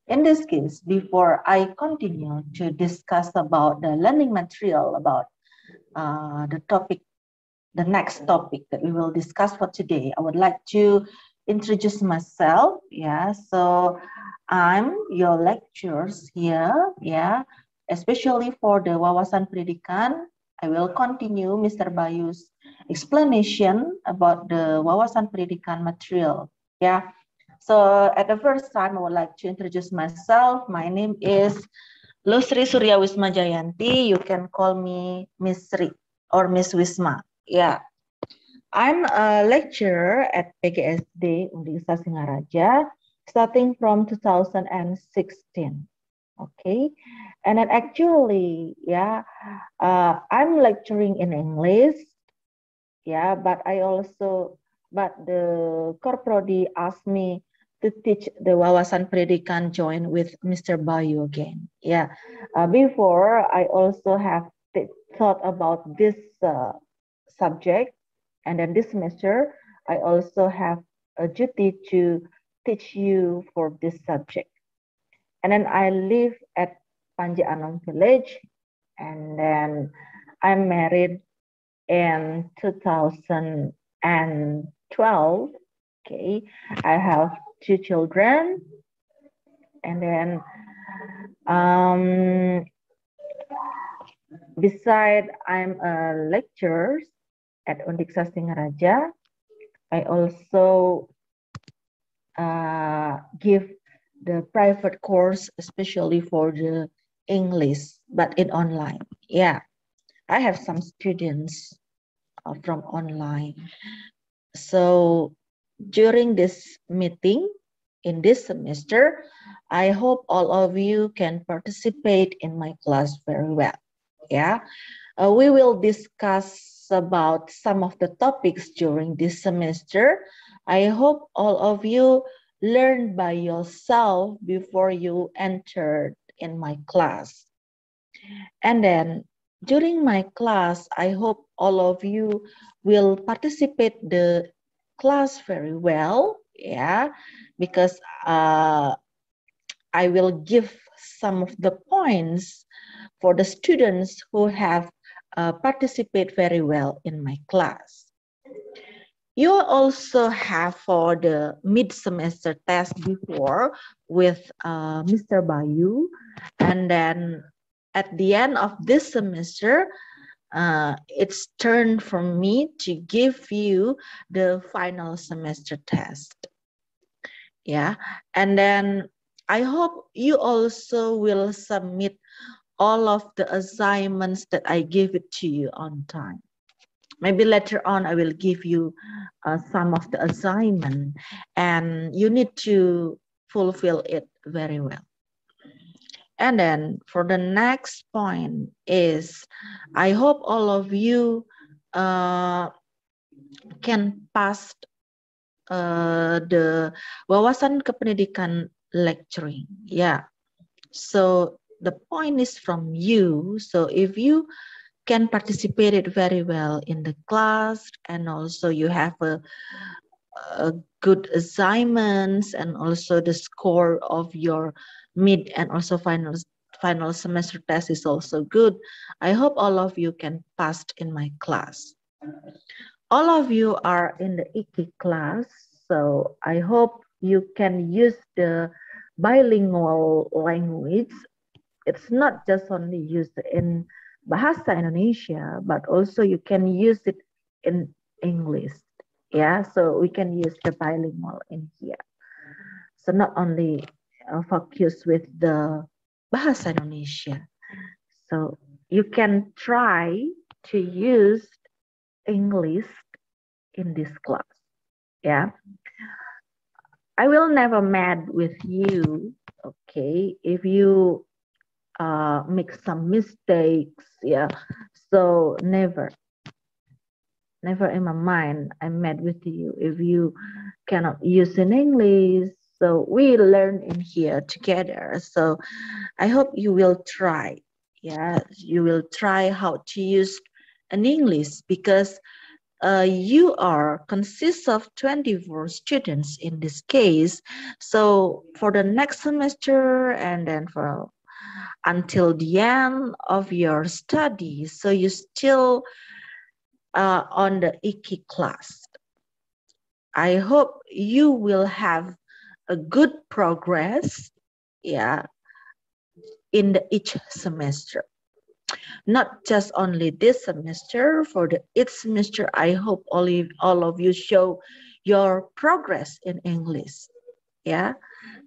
In this case, before I continue to discuss about the learning material, about the next topic that we will discuss for today, I would like to introduce myself. Yeah, so I'm your lecturers here. Yeah, especially for the Wawasan Pendidikan, I will continue Mr. Bayu's explanation about the Wawasan Pendidikan material. Yeah. So at the first time, I would like to introduce myself. My name is Lusri Surya Wisma Jayanti. You can call me Miss Sri or Miss Wisma. Yeah. I'm a lecturer at PGSD Universitas Singaraja starting from 2016. Okay. And then actually, yeah, I'm lecturing in English. Yeah, but the Core Prodi asked me to teach the Wawasan Pendidikan join with Mr. Bayu again. Yeah, before I also have thought about this subject, and then this semester I also have a duty to teach you for this subject. And then I live at Panji Anam village, and then I'm married in 2012. Okay, I have 2 children, and then beside I'm a lecturer at Undiksa Singaraja, I also give the private course, especially for the English, but in online. Yeah, I have some students from online. So during this meeting in this semester, I hope all of you can participate in my class very well. Yeah, we will discuss about some of the topics during this semester. I hope all of you learn by yourself before you entered in my class. And then during my class, I hope all of you will participate the class very well, yeah, because I will give some of the points for the students who have participate very well in my class. You also have for the mid-semester test before with Mr. Bayu, and then at the end of this semester, it's turn for me to give you the final semester test. Yeah, and then I hope you also will submit all of the assignments that I give it to you on time. Maybe later on I will give you some of the assignment, and you need to fulfill it very well. And then for the next point is, I hope all of you can pass the Wawasan Kependidikan lecturing. Yeah. So the point is from you. So if you can participate it very well in the class, and also you have a good assignments, and also the score of your mid and also final semester test is also good, I hope all of you can pass in my class. All of you are in the IKI class, so I hope you can use the bilingual language. It's not just only used in Bahasa Indonesia, but also you can use it in English. Yeah, so we can use the bilingual in here. So not only focus with the Bahasa Indonesia. So you can try to use English in this class. Yeah, I will never mad with you. Okay, if you make some mistakes, yeah, so never in my mind I'm mad with you if you cannot use in English. So we learn in here together. So I hope you will try. Yeah, you will try how to use an English, because you are consists of 24 students in this case. So for the next semester and then for until the end of your study, so you still on the IKI class. I hope you will have a good progress, yeah, in each semester. Not just only this semester, for each semester, I hope all of you show your progress in English. Ya,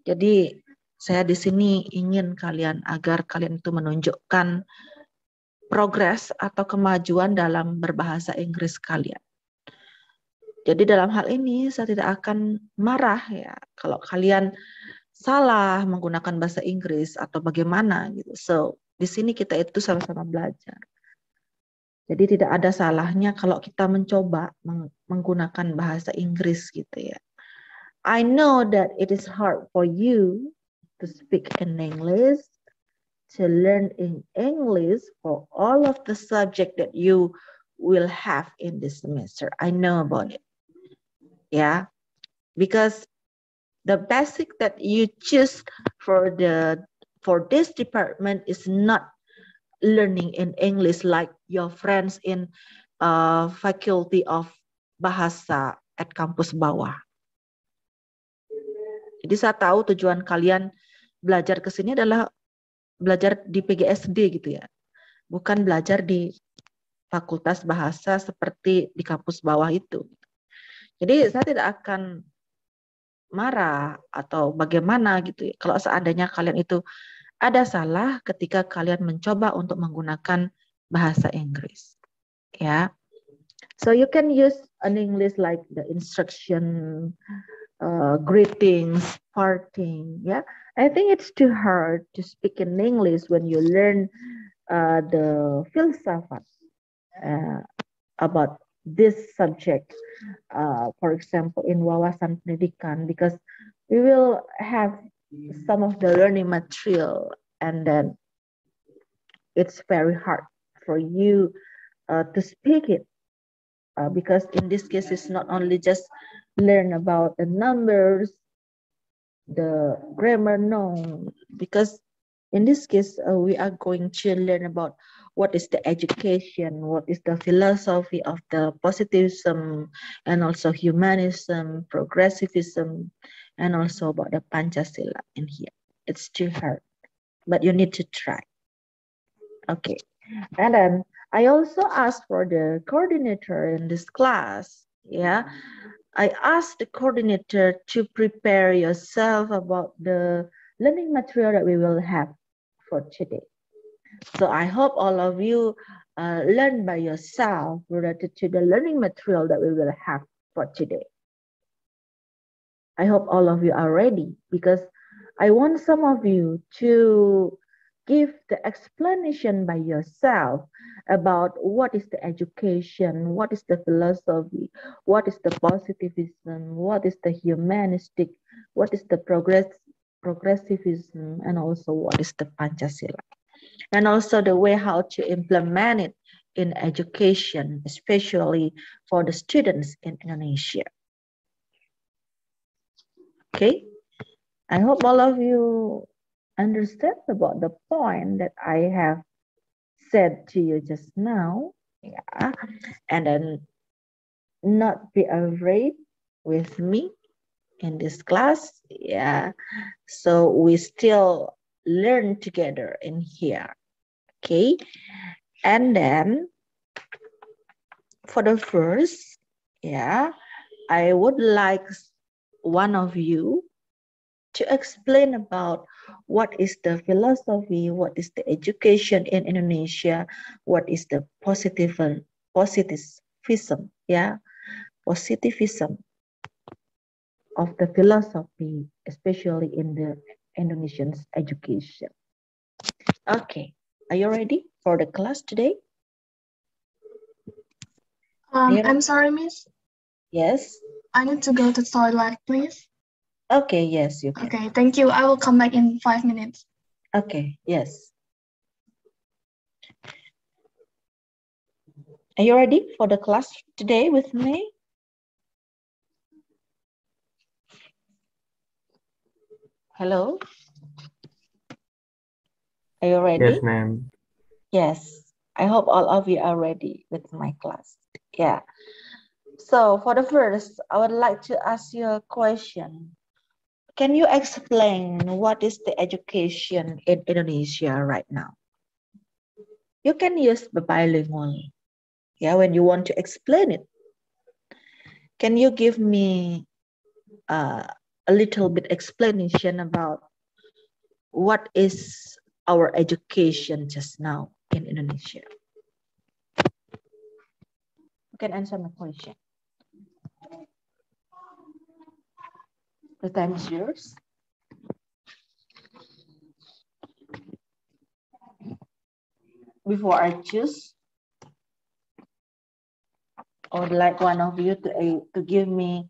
jadi saya di sini ingin kalian agar kalian itu menunjukkan progres atau kemajuan dalam berbahasa Inggris kalian. Jadi dalam hal ini saya tidak akan marah ya kalau kalian salah menggunakan bahasa Inggris atau bagaimana gitu. So di sini kita itu sama-sama belajar. Jadi tidak ada salahnya kalau kita mencoba menggunakan bahasa Inggris gitu ya. I know that it is hard for you to speak in English, to learn in English for all of the subject that you will have in this semester. I know about it. Yeah, because the basic that you choose for this department is not learning in English like your friends in faculty of bahasa at kampus bawah. Jadi saya tahu tujuan kalian belajar ke sini adalah belajar di PGSD gitu ya. Bukan belajar di fakultas bahasa seperti di kampus bawah itu. Jadi saya tidak akan marah atau bagaimana gitu ya. Kalau seandainya kalian itu ada salah ketika kalian mencoba untuk menggunakan bahasa Inggris. Ya. So you can use an English like the instruction, greetings, parting. Yeah. I think it's too hard to speak in English when you learn the filsafat about this subject, for example, in wawasan pendidikan, because we will have some of the learning material and then it's very hard for you to speak it because in this case it's not only just learn about the numbers, the grammar, no, because in this case we are going to learn about what is the education, what is the philosophy of the positivism and also humanism, progressivism, and also about the Pancasila in here. It's too hard, but you need to try. Okay, and then I also asked for the coordinator in this class. Yeah, I asked the coordinator to prepare yourself about the learning material that we will have for today. So I hope all of you learn by yourself related to the learning material that we will have for today. I hope all of you are ready because I want some of you to give the explanation by yourself about what is the education, what is the philosophy, what is the positivism, what is the humanistic, what is the progressivism, and also what is the Pancasila. And also the way how to implement it in education, especially for the students in Indonesia. Okay, I hope all of you understand about the point that I have said to you just now. Yeah, and then not be afraid with me in this class. Yeah, so we still learn together in here. Okay, and then for the first, yeah, I would like one of you to explain about what is the philosophy, what is the education in Indonesia, what is the positivism, yeah, positivism of the philosophy, especially in the Indonesian education. Okay, are you ready for the class today? I'm sorry, Miss. Yes. I need to go to the toilet, please. Okay, yes, you can. Okay, thank you. I will come back in 5 minutes. Okay, yes. Are you ready for the class today with me? Hello? Are you ready? Yes, ma'am. Yes. I hope all of you are ready with my class. Yeah. So for the first, I would like to ask you a question. Can you explain what is the education in Indonesia right now? You can use the bilingual. Yeah, when you want to explain it. Can you give me a little bit explanation about what is our education just now in Indonesia? You can answer my question. The time is yours. Before I choose, I would like one of you to give me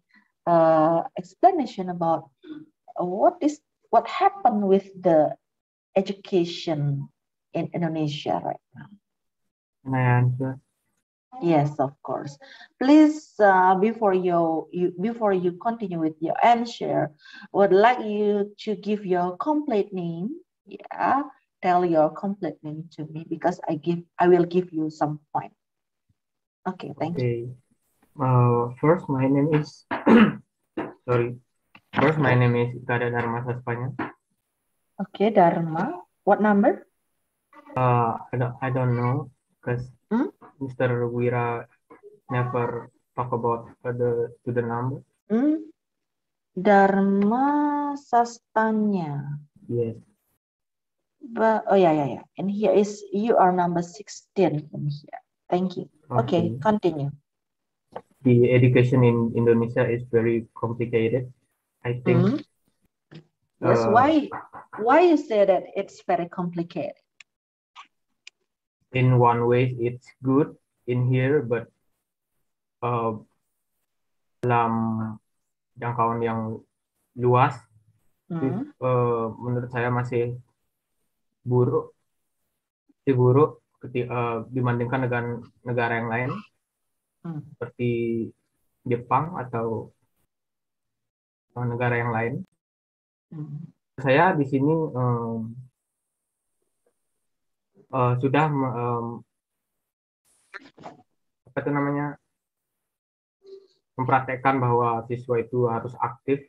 explanation about what happened with the education in Indonesia right now. Can I answer? Yes, of course. Please, before you continue with your answer, would like you to give your complete name. Yeah, tell your complete name to me because I will give you some point. Okay, thank you. First, my name is sorry. First, my name is Ikada Dharma Saspanya. Okay, Dharma. What number? I don't know because Mr. Wira never talk about the number. Dharma Sastanya. Yes. But oh yeah. And here is you are number 16 in here. Thank you. Okay, continue. The education in Indonesia is very complicated, I think. Yes, why you say that it's very complicated? In one way, it's good in here, but dalam jangkauan yang luas, menurut saya masih buruk dibandingkan dengan negara yang lain seperti Jepang atau negara yang lain. Saya di sini sudah mempraktekkan bahwa siswa itu harus aktif,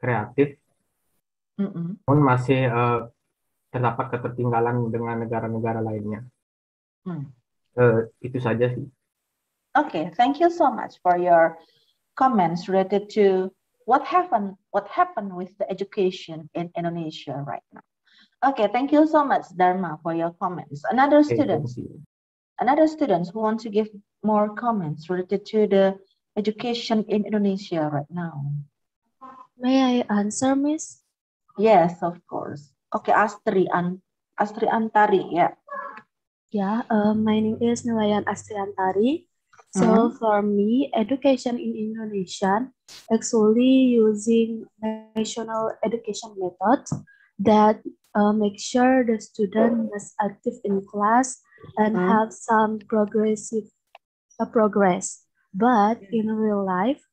kreatif, namun masih terdapat ketertinggalan dengan negara-negara lainnya. Itu saja sih. Okay, thank you so much for your comments related to what happened with the education in Indonesia right now. Okay, thank you so much, Dharma, for your comments. Another student who want to give more comments related to the education in Indonesia right now. May I answer, Miss? Yes, of course. Okay, Astri Antari, yeah. Yeah, my name is Nelayan Astri Antari. So for me, education in Indonesia actually using national education methods that make sure the student is active in class and have some progress. But in real life,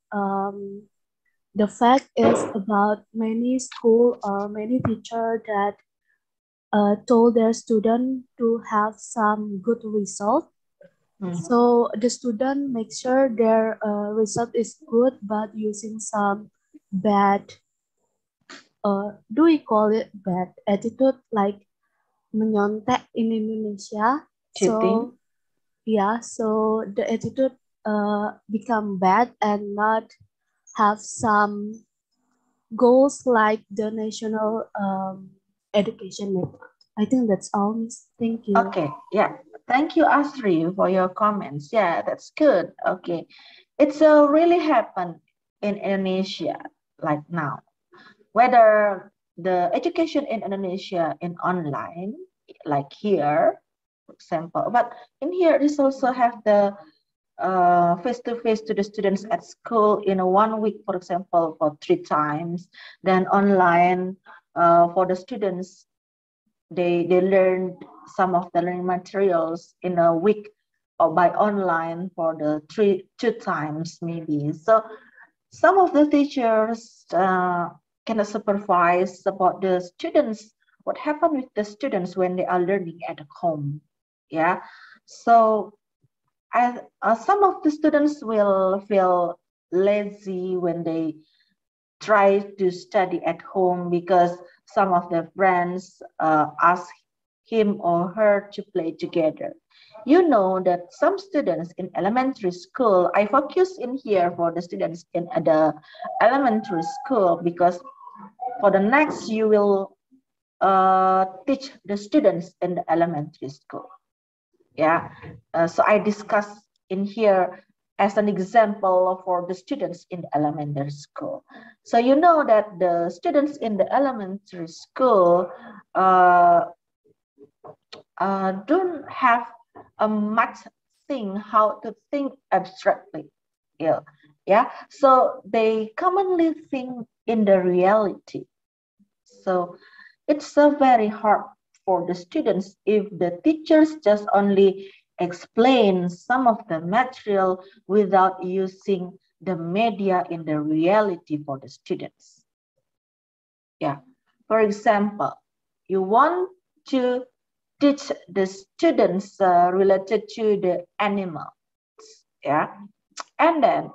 the fact is about many school or many teachers that told their student to have some good result. So the student makes sure their result is good, but using some bad, do we call it bad attitude, like menyontek in Indonesia? Cheating. So yeah, so the attitude become bad and not have some goals like the national education method. I think that's all, Miss. Thank you. Okay, yeah. Thank you, Astri, for your comments. Yeah, that's good. Okay. It's really happened in Indonesia like now. Whether the education in Indonesia in online, like here, for example, but in here, this also have the face-to-face to the students at school in a 1 week, for example, for 3 times. Then online for the students, they learned some of the learning materials in a week or by online for the two times maybe. So some of the teachers cannot supervise about the students, what happened with the students when they are learning at home. Yeah, so some of the students will feel lazy when they try to study at home because some of their friends ask him or her to play together. You know that some students in elementary school, I focus in here for the students in the elementary school because for the next you will teach the students in the elementary school. Yeah, so I discuss in here as an example for the students in the elementary school. So you know that the students in the elementary school don't have a much thing how to think abstractly. Yeah. So they commonly think in the reality. So it's very hard for the students if the teachers just only explain some of the material without using the media in the reality for the students. Yeah. For example, you want to teach the students related to the animals. Yeah. And then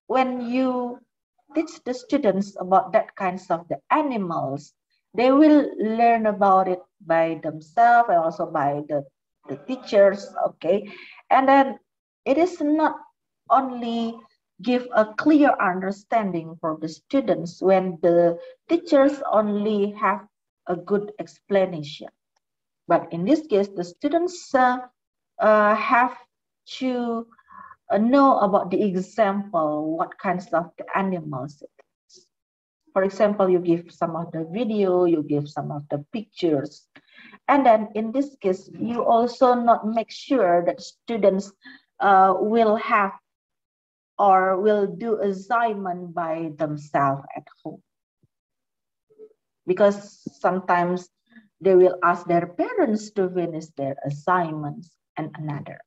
when you teach the students about that kinds of the animals, they will learn about it by themselves and also by the teachers, okay? And then it is not only give a clear understanding for the students when the teachers only have a good explanation. But in this case, the students have to know about the example, what kinds of the animals it is. For example, you give some of the video, you give some of the pictures. And then in this case, you also not make sure that students will have or will do assignment by themselves at home. Because sometimes they will ask their parents to finish their assignments and another.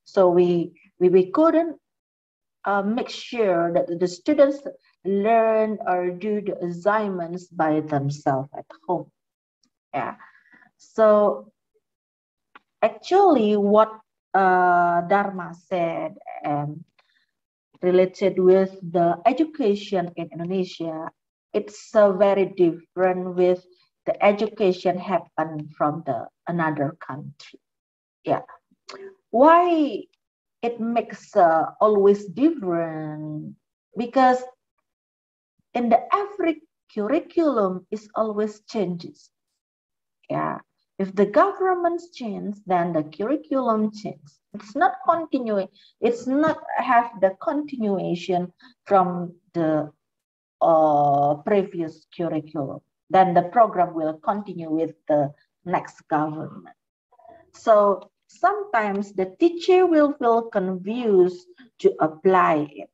So we couldn't make sure that the students learn or do the assignments by themselves at home. Yeah. So actually what Dharma said related with the education in Indonesia, it's very different with the education happen from the another country. Yeah. Why it makes always different? Because in the every curriculum is always changes. Yeah. If the government change, then the curriculum changes. It's not continuing. It's not have the continuation from the previous curriculum. Then the program will continue with the next government. So sometimes the teacher will feel confused to apply it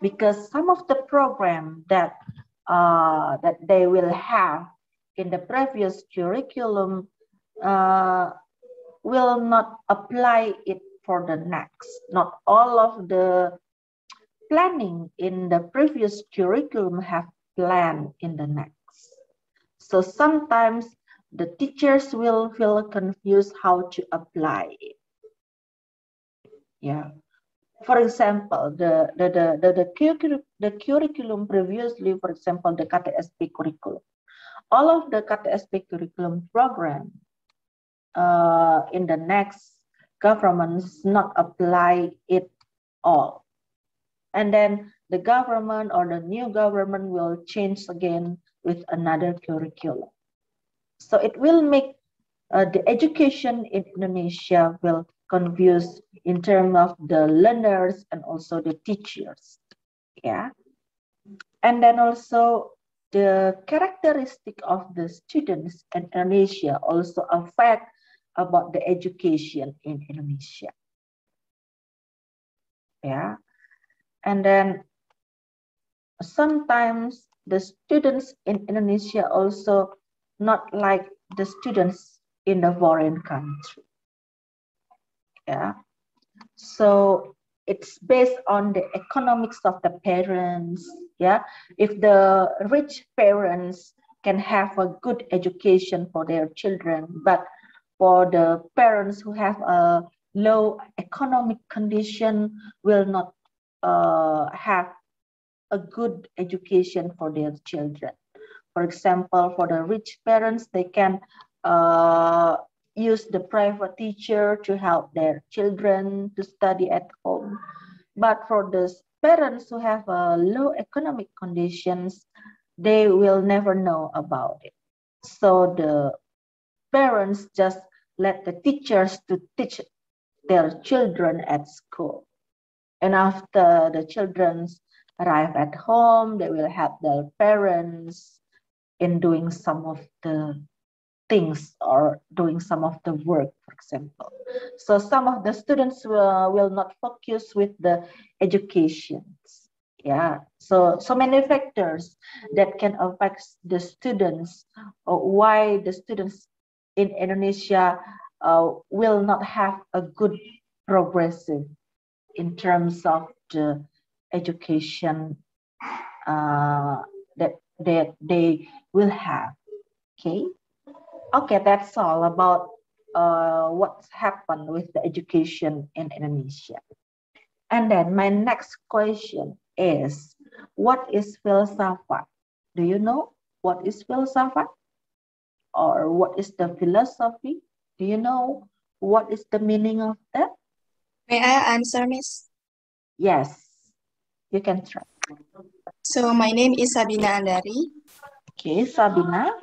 because some of the program that they will have in the previous curriculum will not apply it for the next. Not all of the planning in the previous curriculum have planned in the next. So sometimes the teachers will feel confused how to apply it. Yeah. For example, the curriculum previously, for example, the KTSP curriculum. All of the KTSP curriculum program in the next governments not apply it all. And then the government or the new government will change again with another curriculum. So it will make the education in Indonesia will confuse in terms of the learners and also the teachers. Yeah. And then also the characteristic of the students in Indonesia also affect about the education in Indonesia. Yeah. And then sometimes the students in Indonesia also not like the students in the foreign country. Yeah. So it's based on the economics of the parents. Yeah, if the rich parents can have a good education for their children, but for the parents who have a low economic condition will not have a good education for their children. For example, for the rich parents, they can use the private teacher to help their children to study at home. But for the parents who have low economic conditions, they will never know about it. So the parents just let the teachers to teach their children at school. And after the children arrive at home, they will help their parents in doing some of the things or doing some of the work, for example. So some of the students will not focus with the education. Yeah, so many factors that can affect the students, or why the students in Indonesia will not have a good progressive in terms of the education that they will have. Okay, that's all about what's happened with the education in Indonesia. And then my next question is, what is filsafat? Do you know what is filsafat? Or what is the philosophy? Do you know what is the meaning of that? May I answer, Miss? Yes, you can try. So my name is Sabina Andari. Okay, Sabina.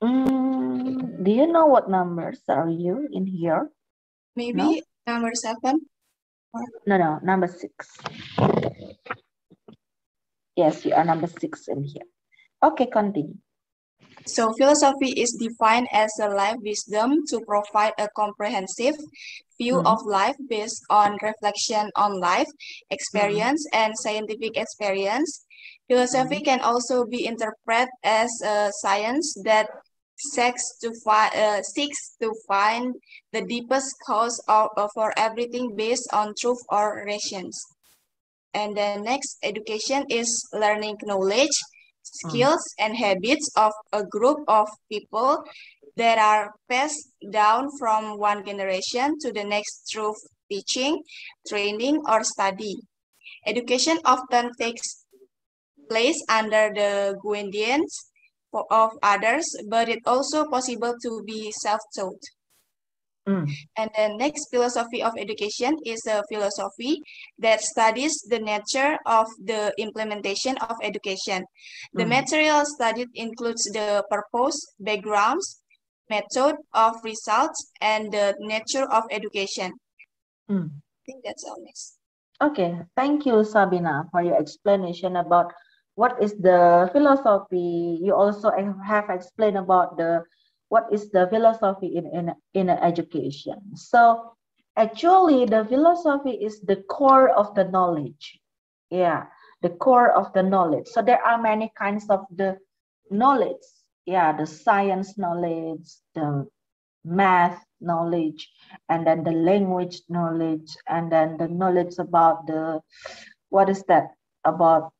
Do you know what numbers are you in here? Maybe no? Number 7? No, number 6. Yes, you are number 6 in here. Okay, continue. So philosophy is defined as a life wisdom to provide a comprehensive view of life based on reflection on life, experience, and scientific experience. Philosophy can also be interpreted as a science that seeks to find the deepest cause for everything based on truth or reasons. And then next, education is learning knowledge, skills, and habits of a group of people that are passed down from one generation to the next through teaching, training, or study. Education often takes place under the guidance of others, but it's also possible to be self-taught. And the next philosophy of education is a philosophy that studies the nature of the implementation of education. The material studied includes the purpose, backgrounds, method of results, and the nature of education. I think that's all, Miss. Okay, thank you, Sabina, for your explanation about what is the philosophy. You also have explained about what is the philosophy in education. So actually the philosophy is the core of the knowledge. Yeah, the core of the knowledge. So there are many kinds of the knowledge. Yeah, the science knowledge, the math knowledge, and then the language knowledge, and then the knowledge about the, what is that, about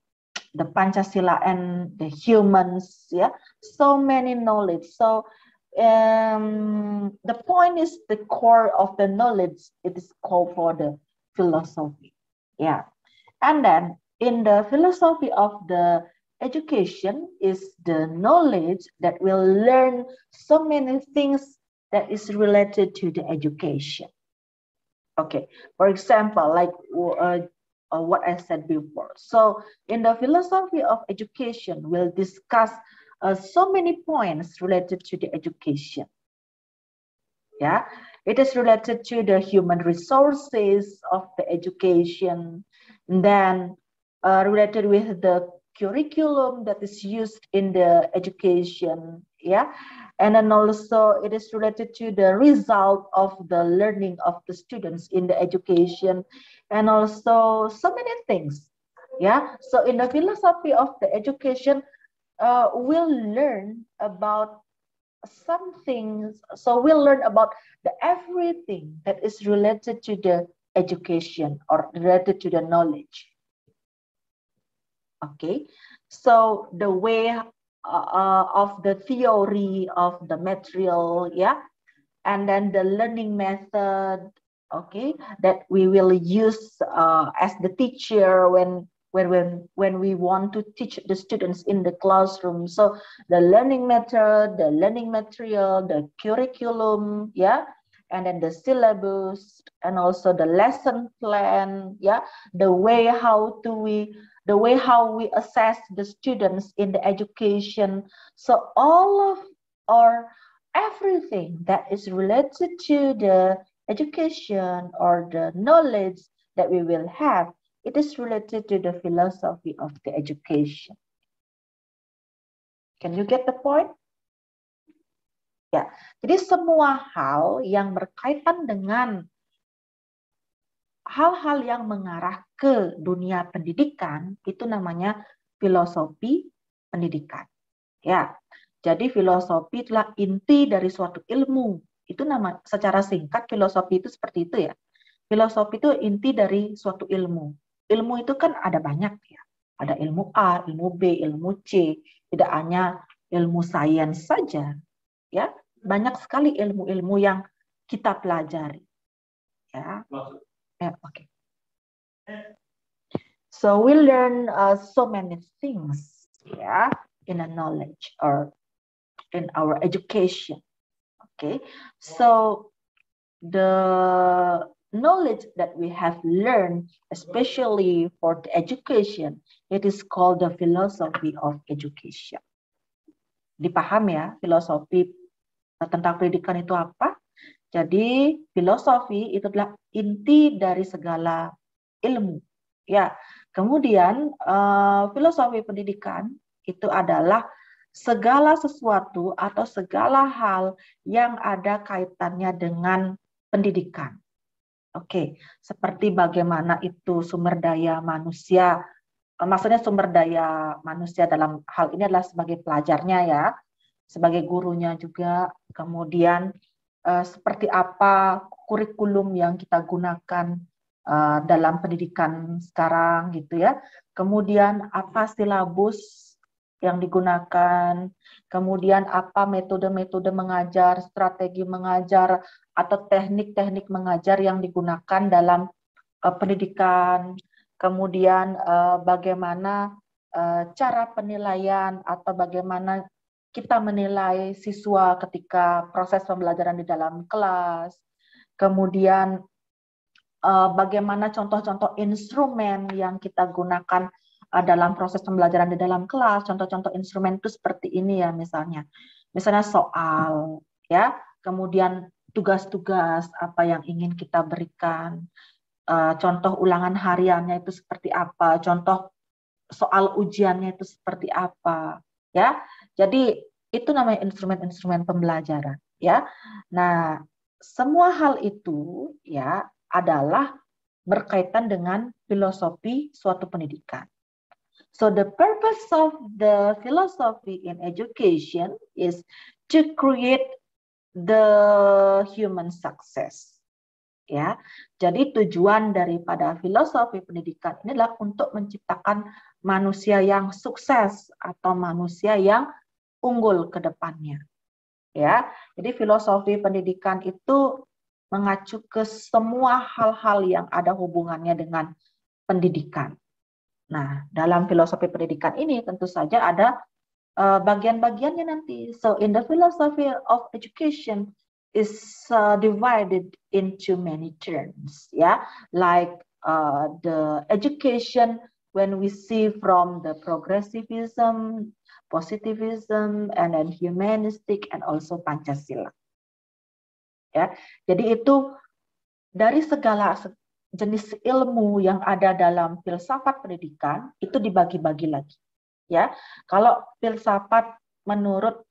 the Pancasila and the humans. Yeah, so many knowledge. So the point is the core of the knowledge, it is called for the philosophy. Yeah, and then in the philosophy of the education is the knowledge that will learn so many things that is related to the education. Okay, for example, like what I said before. So in the philosophy of education, we'll discuss so many points related to the education. Yeah, it is related to the human resources of the education, and then related with the curriculum that is used in the education. Yeah, and then also it is related to the result of the learning of the students in the education, and also so many things. Yeah, so in the philosophy of the education, we'll learn about something. So we'll learn about everything that is related to the education or related to the knowledge. Okay, so the way of the theory of the material, yeah, and then the learning method, okay, that we will use as the teacher when we want to teach the students in the classroom. So the learning method, the learning material, the curriculum, yeah, and then the syllabus, and also the lesson plan, yeah, the way how we assess the students in the education. So all of our everything that is related to the education or the knowledge that we will have, it is related to the philosophy of the education. Can you get the point? Ya, jadi semua hal yang berkaitan dengan hal-hal yang mengarah ke dunia pendidikan itu namanya filosofi pendidikan. Ya, jadi filosofi itulah inti dari suatu ilmu. Itu nama secara singkat filosofi itu seperti itu ya. Filosofi itu inti dari suatu ilmu. Ilmu itu kan ada banyak ya. Ada ilmu A, ilmu B, ilmu C. Tidak hanya ilmu sains saja. Ya, banyak sekali ilmu-ilmu yang kita pelajari. Ya. Okay. So we learn so many things, yeah, in a knowledge or in our education. Okay, so the knowledge that we have learned, especially for the education, it is called the philosophy of education. Dipaham ya, filosofi tentang pendidikan itu apa? Jadi filosofi itu adalah inti dari segala ilmu. Ya, kemudian filosofi pendidikan itu adalah segala sesuatu atau segala hal yang ada kaitannya dengan pendidikan. Oke, seperti bagaimana itu sumber daya manusia, maksudnya sumber daya manusia dalam hal ini adalah sebagai pelajarnya ya, sebagai gurunya juga, kemudian seperti apa kurikulum yang kita gunakan dalam pendidikan sekarang gitu ya. Kemudian apa silabus yang digunakan, kemudian apa metode-metode mengajar, strategi mengajar, atau teknik-teknik mengajar yang digunakan dalam pendidikan, kemudian bagaimana cara penilaian atau bagaimana kita menilai siswa ketika proses pembelajaran di dalam kelas, kemudian bagaimana contoh-contoh instrumen yang kita gunakan dalam proses pembelajaran di dalam kelas. Contoh-contoh instrumen itu seperti ini ya, misalnya soal, ya, kemudian tugas-tugas apa yang ingin kita berikan, contoh ulangan hariannya itu seperti apa, contoh soal ujiannya itu seperti apa, ya. Jadi itu namanya instrumen-instrumen pembelajaran, ya. Nah, semua hal itu ya adalah berkaitan dengan filosofi suatu pendidikan. So the purpose of the philosophy in education is to create the human success. Ya, jadi tujuan daripada filosofi pendidikan ini adalah untuk menciptakan manusia yang sukses atau manusia yang unggul ke depannya. Ya, jadi filosofi pendidikan itu mengacu ke semua hal-hal yang ada hubungannya dengan pendidikan. Nah, dalam filosofi pendidikan ini tentu saja ada bagian-bagiannya nanti. So, in the philosophy of education is divided into many terms, yeah, like the education when we see from the progressivism, positivism, and then humanistic, and also Pancasila. Ya, jadi itu dari segala jenis ilmu yang ada dalam filsafat pendidikan itu dibagi-bagi lagi. Ya, kalau filsafat menurut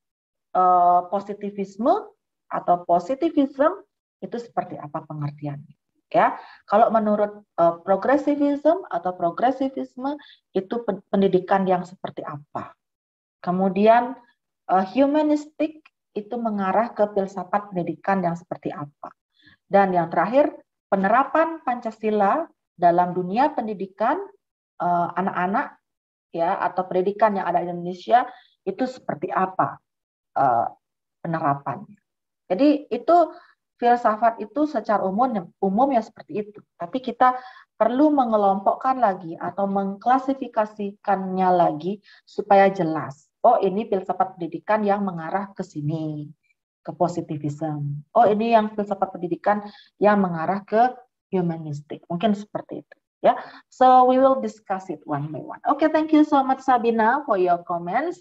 positivisme atau positivism itu seperti apa pengertiannya? Ya, kalau menurut progressivism atau progressivisme itu pendidikan yang seperti apa? Kemudian humanistik itu mengarah ke filsafat pendidikan yang seperti apa. Dan yang terakhir, penerapan Pancasila dalam dunia pendidikan anak-anak ya atau pendidikan yang ada di Indonesia itu seperti apa penerapannya. Jadi itu filsafat itu secara umum ya seperti itu. Tapi kita perlu mengelompokkan lagi atau mengklasifikasikannya lagi supaya jelas. Oh, ini filsafat pendidikan yang mengarah ke sini, ke positivism. Oh, ini yang filsafat pendidikan yang mengarah ke humanistik. Mungkin seperti itu. Ya, so we will discuss it one by one. Okay, thank you so much Sabina for your comments.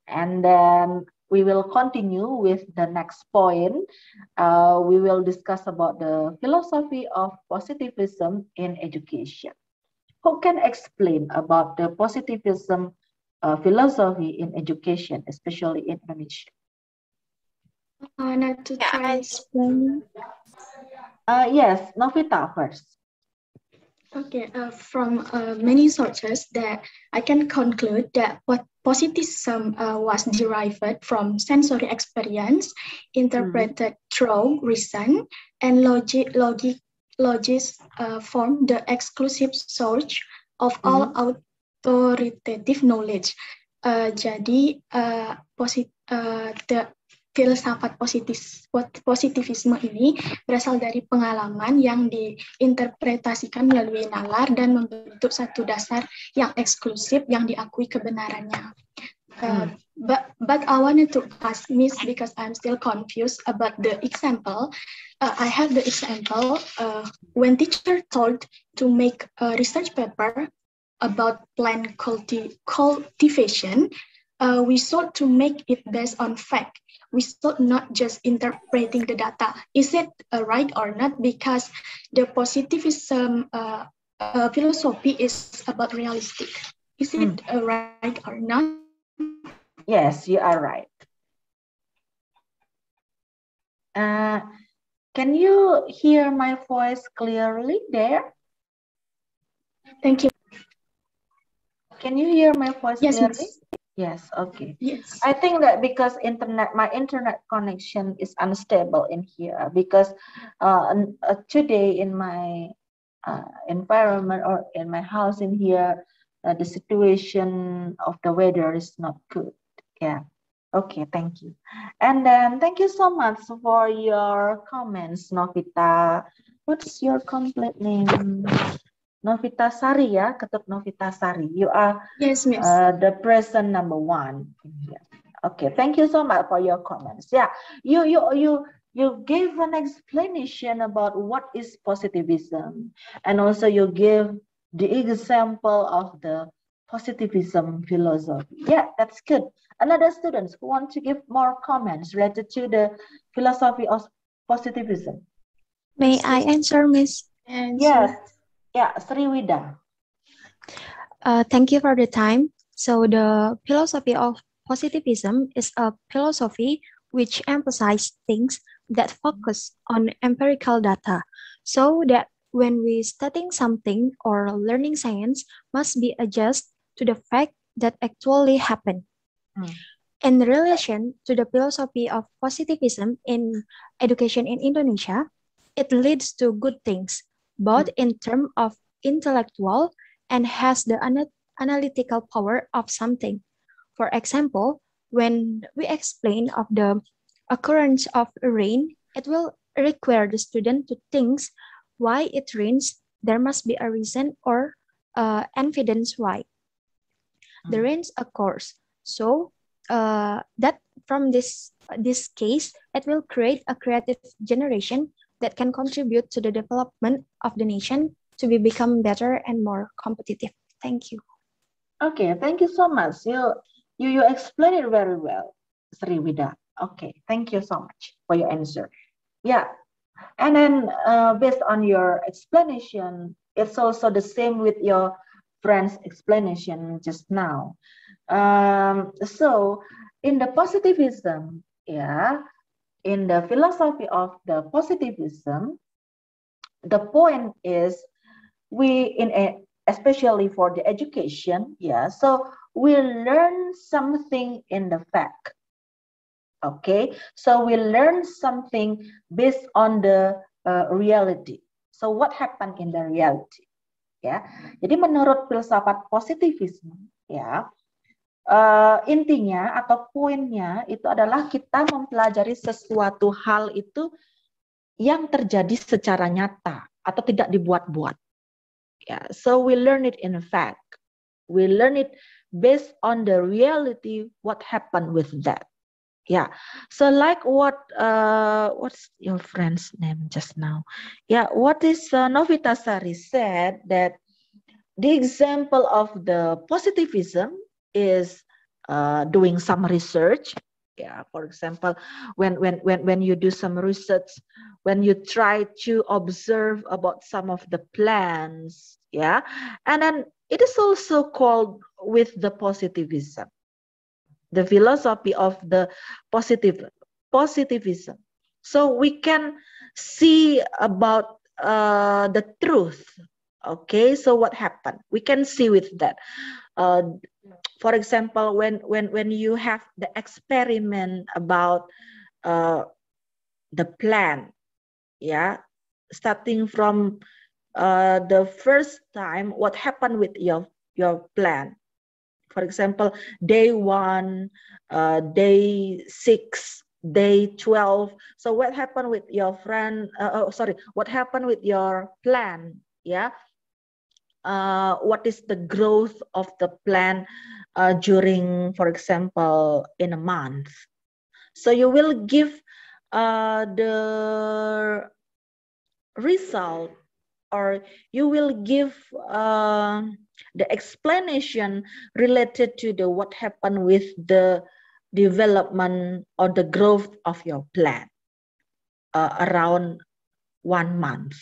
And then we will continue with the next point. We will discuss about the philosophy of positivism in education. Who can explain about the positivism philosophy in education, especially in Indonesia? Not to try explaining. Yes, Novita first. Okay, from many sources that I can conclude that what positivism was derived from sensory experience, interpreted through reason, and logic form the exclusive source of all authoritative knowledge. Jadi the filsafat positivisme ini berasal dari pengalaman yang diinterpretasikan melalui nalar dan membentuk satu dasar yang eksklusif yang diakui kebenarannya. But I wanted to ask Miss, because I'm still confused about the example. I have the example when teacher told to make a research paper about plant cultivation, we sought to make it based on fact. We sought not just interpreting the data. Is it right or not? Because the positivism philosophy is about realistic. Is it right or not? Yes, you are right. Can you hear my voice clearly there? Thank you. Can you hear my voice clearly? Miss. Yes, okay. Yes. I think that because my internet connection is unstable in here, because today in my environment or in my house in here, the situation of the weather is not good. Yeah. Okay, thank you. And then thank you so much for your comments, Novita. What's your complete name? Novita Sari ya, Ketut Novita Sari. You are yes, Miss. The person number 1. Yeah. Okay, thank you so much for your comments. Yeah, you gave an explanation about what is positivism, and also you give the example of the positivism philosophy. Yeah, that's good. Another students who want to give more comments related to the philosophy of positivism. May I answer, Miss? Yes. Yeah, Sriwida. Thank you for the time. So the philosophy of positivism is a philosophy which emphasizes things that focus on empirical data, so that when we studying something or learning science must be adjusted to the fact that actually happened. In relation to the philosophy of positivism in education in Indonesia, it leads to good things, both in terms of intellectual and has the analytical power of something. For example, when we explain of the occurrence of rain, it will require the student to think why it rains. There must be a reason or evidence why the rains occurs. So that from this case, it will create a creative generation that can contribute to the development of the nation to become better and more competitive. Thank you. Okay, thank you so much. You explained it very well, Sriwida. Okay, thank you so much for your answer. Yeah, and then based on your explanation, it's also the same with your friend's explanation just now. So in the positivism, yeah, in the philosophy of the positivism, the point is especially for the education, yeah, so we learn something in the fact. Okay, so we learn something based on the reality. So what happened in the reality? Ya, jadi menurut filsafat positivisme, ya, intinya atau poinnya itu adalah kita mempelajari sesuatu hal itu yang terjadi secara nyata atau tidak dibuat-buat. Ya, so we learn it in fact. We learn it based on the reality what happened with that. Yeah, so like what's your friend's name just now? Yeah, what is Novita Sari said that the example of the positivism is doing some research. Yeah, for example, when you do some research, when you try to observe about some of the plants, yeah, and then it is also called with the positivism. The philosophy of the positivism. So we can see about the truth. Okay, so what happened? We can see with that. For example, when you have the experiment about the plant, yeah, starting from the first time, what happened with your plant? For example, day 1, day 6, day 12. So what happened with your friend? What happened with your plant? Yeah. What is the growth of the plant during, for example, in a month? So you will give the result, or you will give the explanation related to the what happened with the development or the growth of your plant around 1 month.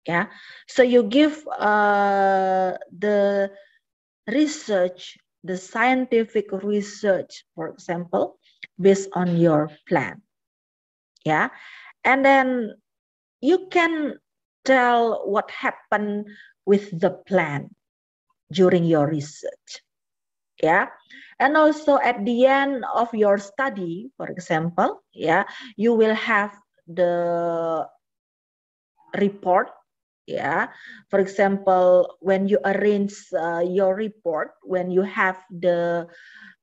Yeah, so you give the research, the scientific research, for example, based on your plant. Yeah, and then you can tell what happened with the plant during your research. Yeah, and also at the end of your study, for example, yeah, you will have the report. Yeah, for example, when you arrange your report, when you have the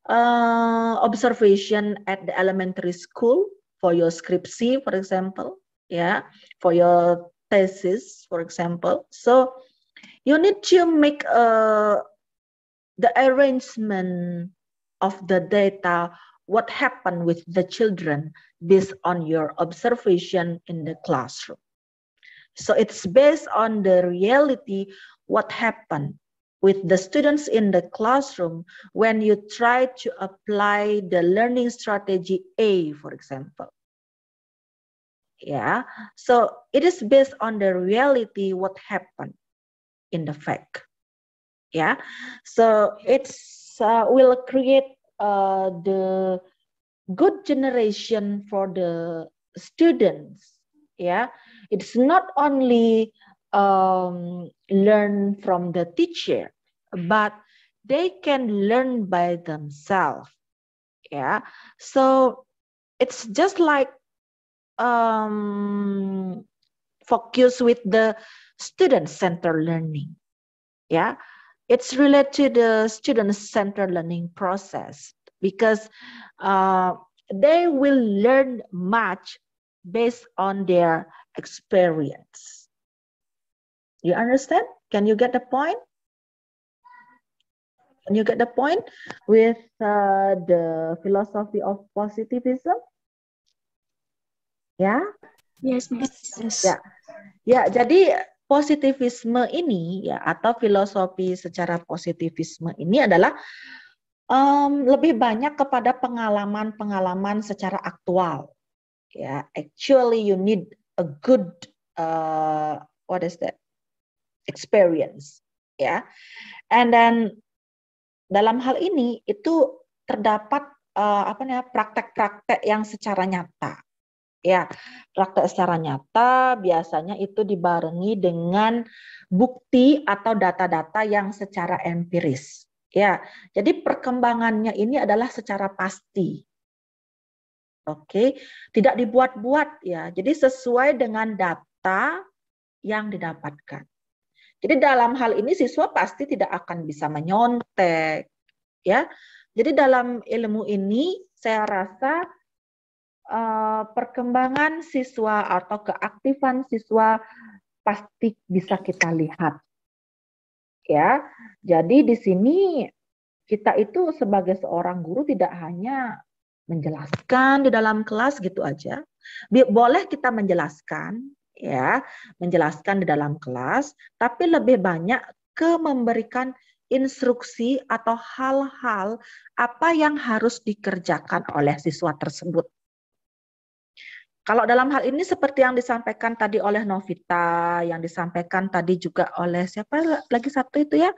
observation at the elementary school for your scripsi, for example, yeah, for your thesis, for example. So you need to make the arrangement of the data, what happened with the children based on your observation in the classroom. So it's based on the reality, what happened with the students in the classroom when you try to apply the learning strategy A, for example. Yeah, so it is based on the reality, what happened in the fact. Yeah, so it's will create the good generation for the students. Yeah, it's not only learn from the teacher, but they can learn by themselves. Yeah, so it's just like focus with the student-centered learning. Yeah, it's related to the student-centered learning process because they will learn much based on their experience. You understand? Can you get the point? Can you get the point with the philosophy of positivism? Ya? Yes, Miss. Ya. Ya, jadi positivisme ini ya atau filosofi secara positivisme ini adalah lebih banyak kepada pengalaman-pengalaman secara aktual. Ya, actually you need a good what is that? Experience, ya. And then dalam hal ini itu terdapat praktek-praktek yang secara nyata. Ya, praktek secara nyata biasanya itu dibarengi dengan bukti atau data-data yang secara empiris. Ya, jadi perkembangannya ini adalah secara pasti. Oke, tidak dibuat-buat ya. Jadi sesuai dengan data yang didapatkan. Jadi dalam hal ini siswa pasti tidak akan bisa menyontek ya. Jadi dalam ilmu ini saya rasa perkembangan siswa atau keaktifan siswa pasti bisa kita lihat. Ya. Jadi di sini kita itu sebagai seorang guru tidak hanya menjelaskan di dalam kelas gitu aja. Boleh kita menjelaskan ya, menjelaskan di dalam kelas, tapi lebih banyak ke memberikan instruksi atau hal-hal apa yang harus dikerjakan oleh siswa tersebut. Kalau dalam hal ini seperti yang disampaikan tadi oleh Novita, yang disampaikan tadi juga oleh siapa lagi satu itu ya,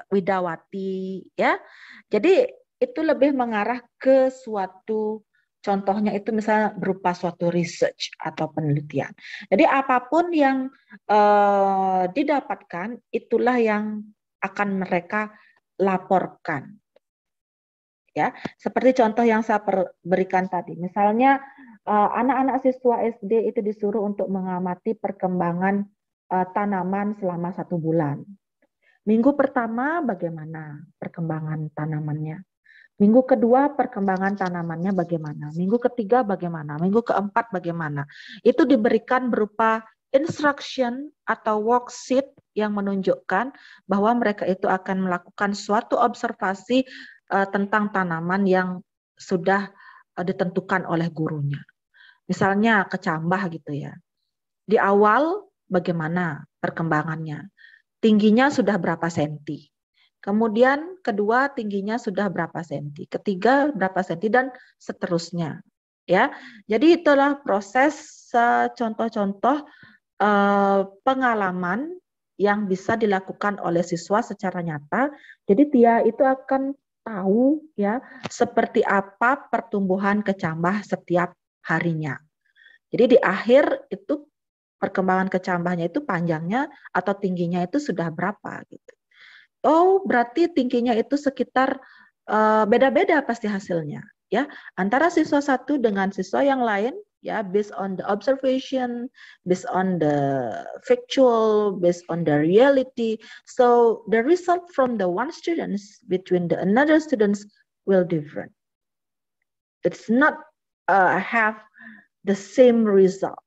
Widawati ya. Jadi itu lebih mengarah ke suatu, contohnya itu misalnya berupa suatu research atau penelitian. Jadi apapun yang didapatkan itulah yang akan mereka laporkan. Ya, seperti contoh yang saya berikan tadi. Misalnya anak-anak siswa SD itu disuruh untuk mengamati perkembangan tanaman selama 1 bulan. Minggu pertama bagaimana perkembangan tanamannya? Minggu kedua perkembangan tanamannya bagaimana? Minggu ketiga bagaimana? Minggu keempat bagaimana? Itu diberikan berupa instruction atau worksheet yang menunjukkan bahwa mereka itu akan melakukan suatu observasi tentang tanaman yang sudah ditentukan oleh gurunya. Misalnya kecambah gitu ya. Di awal bagaimana perkembangannya? Tingginya sudah berapa senti? Kemudian kedua tingginya sudah berapa senti? Ketiga berapa senti dan seterusnya. Ya. Jadi itulah proses contoh-contoh pengalaman yang bisa dilakukan oleh siswa secara nyata. Jadi dia itu akan tahu ya seperti apa pertumbuhan kecambah setiap harinya. Jadi di akhir itu perkembangan kecambahnya itu panjangnya atau tingginya itu sudah berapa gitu. Oh, berarti tingginya itu sekitar beda-beda pasti hasilnya ya. Antara siswa satu dengan siswa yang lain ya, based on the observation, based on the factual, based on the reality. So the result from the one students between the another students will different. It's not have the same result.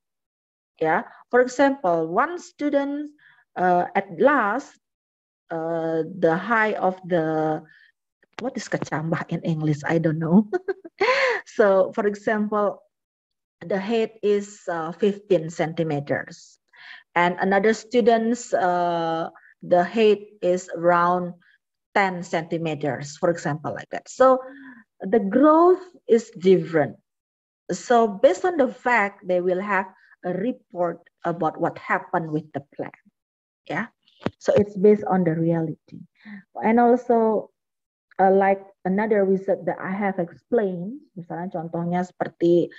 Yeah. For example, one student at last the height of the, what is kecambah in English? I don't know. So, for example, the height is 15 centimeters, and another student's the height is around 10 centimeters, for example, like that. So, the growth is different. So, based on the fact, they will have a report about what happened with the plant. Yeah. So it's based on the reality. And also like another research that I have explained, misalnya contohnya seperti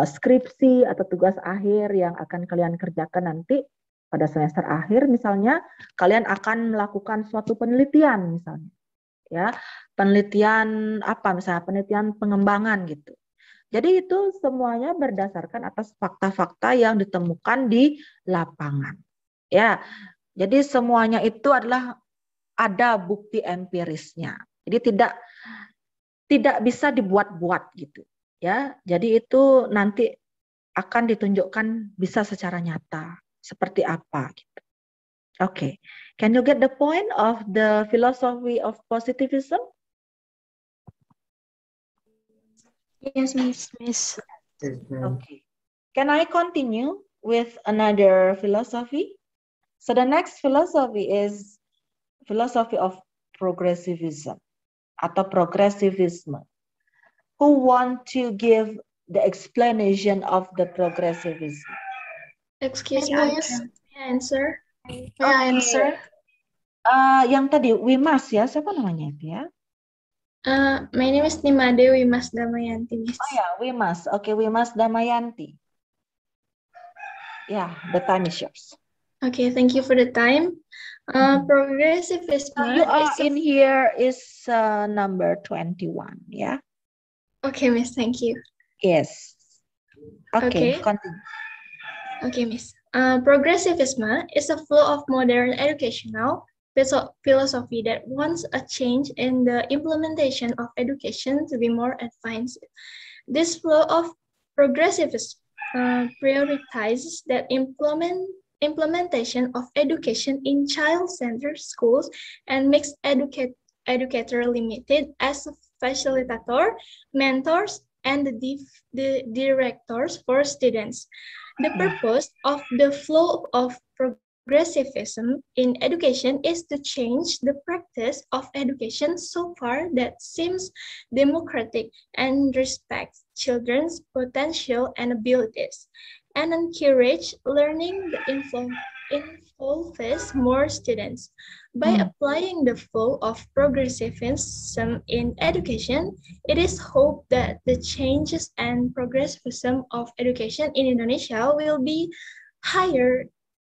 skripsi atau tugas akhir yang akan kalian kerjakan nanti pada semester akhir, misalnya kalian akan melakukan suatu penelitian misalnya. Ya, penelitian apa misalnya, penelitian pengembangan gitu. Jadi itu semuanya berdasarkan atas fakta-fakta yang ditemukan di lapangan. Ya, jadi semuanya itu adalah ada bukti empirisnya. Jadi tidak bisa dibuat-buat gitu. Ya, jadi itu nanti akan ditunjukkan bisa secara nyata seperti apa gitu. Okay, can you get the point of the philosophy of positivism? Yes, Miss. Okay. Can I continue with another philosophy? So the next philosophy is philosophy of progressivism atau progressivism. Who want to give the explanation of the progressivism? Excuse me, may I answer? May I answer? Yang tadi Wimas ya, siapa namanya itu ya? My name is Nimade Wimas Damayanti, Miss. Oh ya, Wimas. Okay, Wimas Damayanti. Yeah, the time is yours. Okay, thank you for the time. Progressivism. You are in here is number 21, yeah? Okay, Miss. Thank you. Yes. Okay. Okay. Continue. Okay, Miss. Progressivism is a flow of modern educational philosophy that wants a change in the implementation of education to be more advanced. This flow of progressivism prioritizes that implementation of education in child-centered schools and makes educator limited as a facilitator, mentors, and the directors for students. The purpose of the flow of progressivism in education is to change the practice of education so far that seems democratic and respects children's potential and abilities, and encourage learning that involves more students. By applying the flow of progressivism in education, it is hoped that the changes and progressivism of education in Indonesia will be higher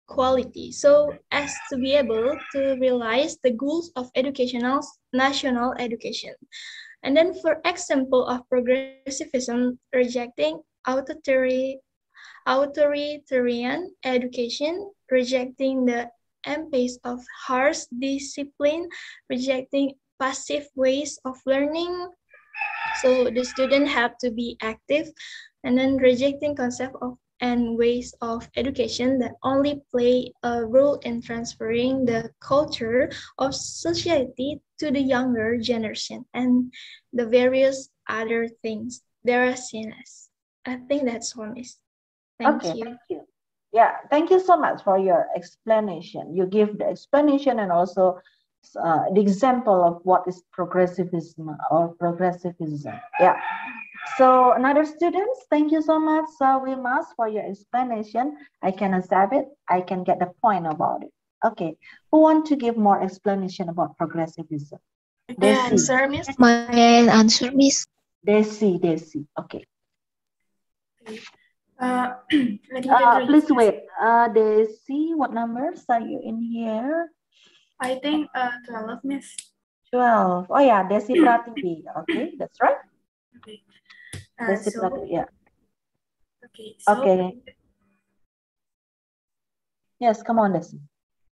quality, so as to be able to realize the goals of educational national education. And then for example of progressivism rejecting authoritarian education, rejecting the pace of harsh discipline, rejecting passive ways of learning. So the student have to be active, and then rejecting concept of and ways of education that only play a role in transferring the culture of society to the younger generation, and the various other things there are seen as. I think that's all, Miss. Thank you. Thank you. Yeah, thank you so much for your explanation. You give the explanation and also the example of what is progressivism or progressivism. Yeah. So another students, thank you so much, Wimas, for your explanation. I can accept it. I can get the point about it. Okay. Who want to give more explanation about progressivism? Answer, Miss. My answer, Miss. Desi. Okay. Please wait. Desi, what numbers are you in here? I think 12, Miss. 12. Oh yeah, Desi Prativi. Okay, that's right. Okay. Desi Prativi, yeah. Okay. So, okay. Yes, come on, Desi.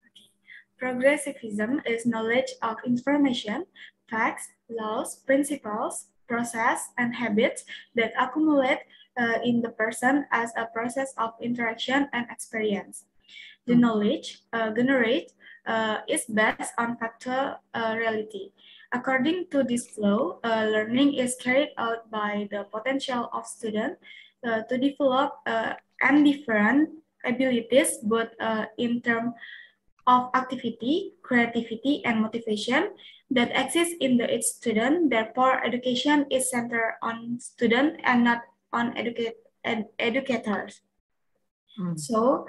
Okay. Progressivism is knowledge of information, facts, laws, principles, process, and habits that accumulate in the person as a process of interaction and experience. The knowledge generated is based on factual reality. According to this flow, learning is carried out by the potential of students to develop and different abilities, both in terms of activity, creativity, and motivation that exist in each student. Therefore, education is centered on student and not on educators. So,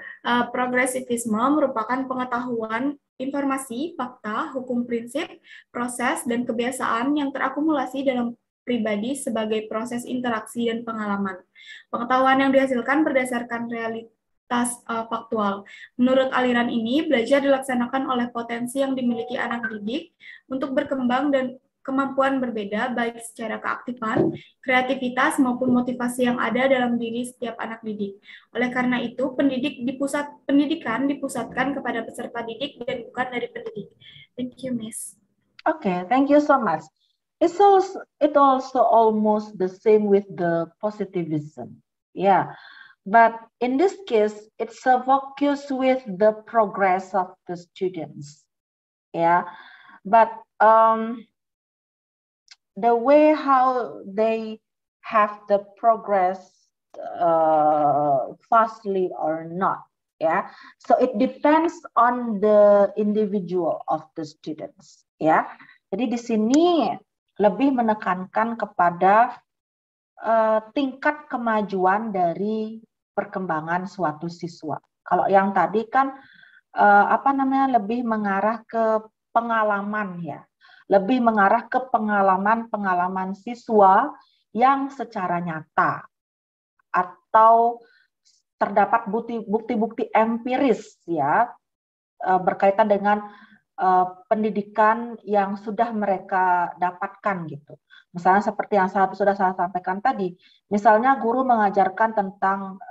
progressivism merupakan pengetahuan, informasi, fakta, hukum prinsip, proses, dan kebiasaan yang terakumulasi dalam pribadi sebagai proses interaksi dan pengalaman. Pengetahuan yang dihasilkan berdasarkan realitas faktual. Menurut aliran ini, belajar dilaksanakan oleh potensi yang dimiliki anak didik untuk berkembang dan kemampuan berbeda, baik secara keaktifan, kreativitas, maupun motivasi yang ada dalam diri setiap anak didik. Oleh karena itu, pendidikan dipusatkan kepada peserta didik dan bukan dari pendidik. Thank you, Miss. Okay, thank you so much. It also almost the same with the positivism. Yeah, but in this case, it's a focus with the progress of the students. Yeah, but the way how they have the progress fastly or not, yeah. So it depends on the individual of the students, ya. Jadi di sini lebih menekankan kepada tingkat kemajuan dari perkembangan suatu siswa. Kalau yang tadi kan lebih mengarah ke pengalaman, ya. Lebih mengarah ke pengalaman siswa yang secara nyata atau terdapat bukti-bukti empiris, ya, berkaitan dengan pendidikan yang sudah mereka dapatkan gitu. Misalnya seperti yang sudah saya sampaikan tadi, misalnya guru mengajarkan tentang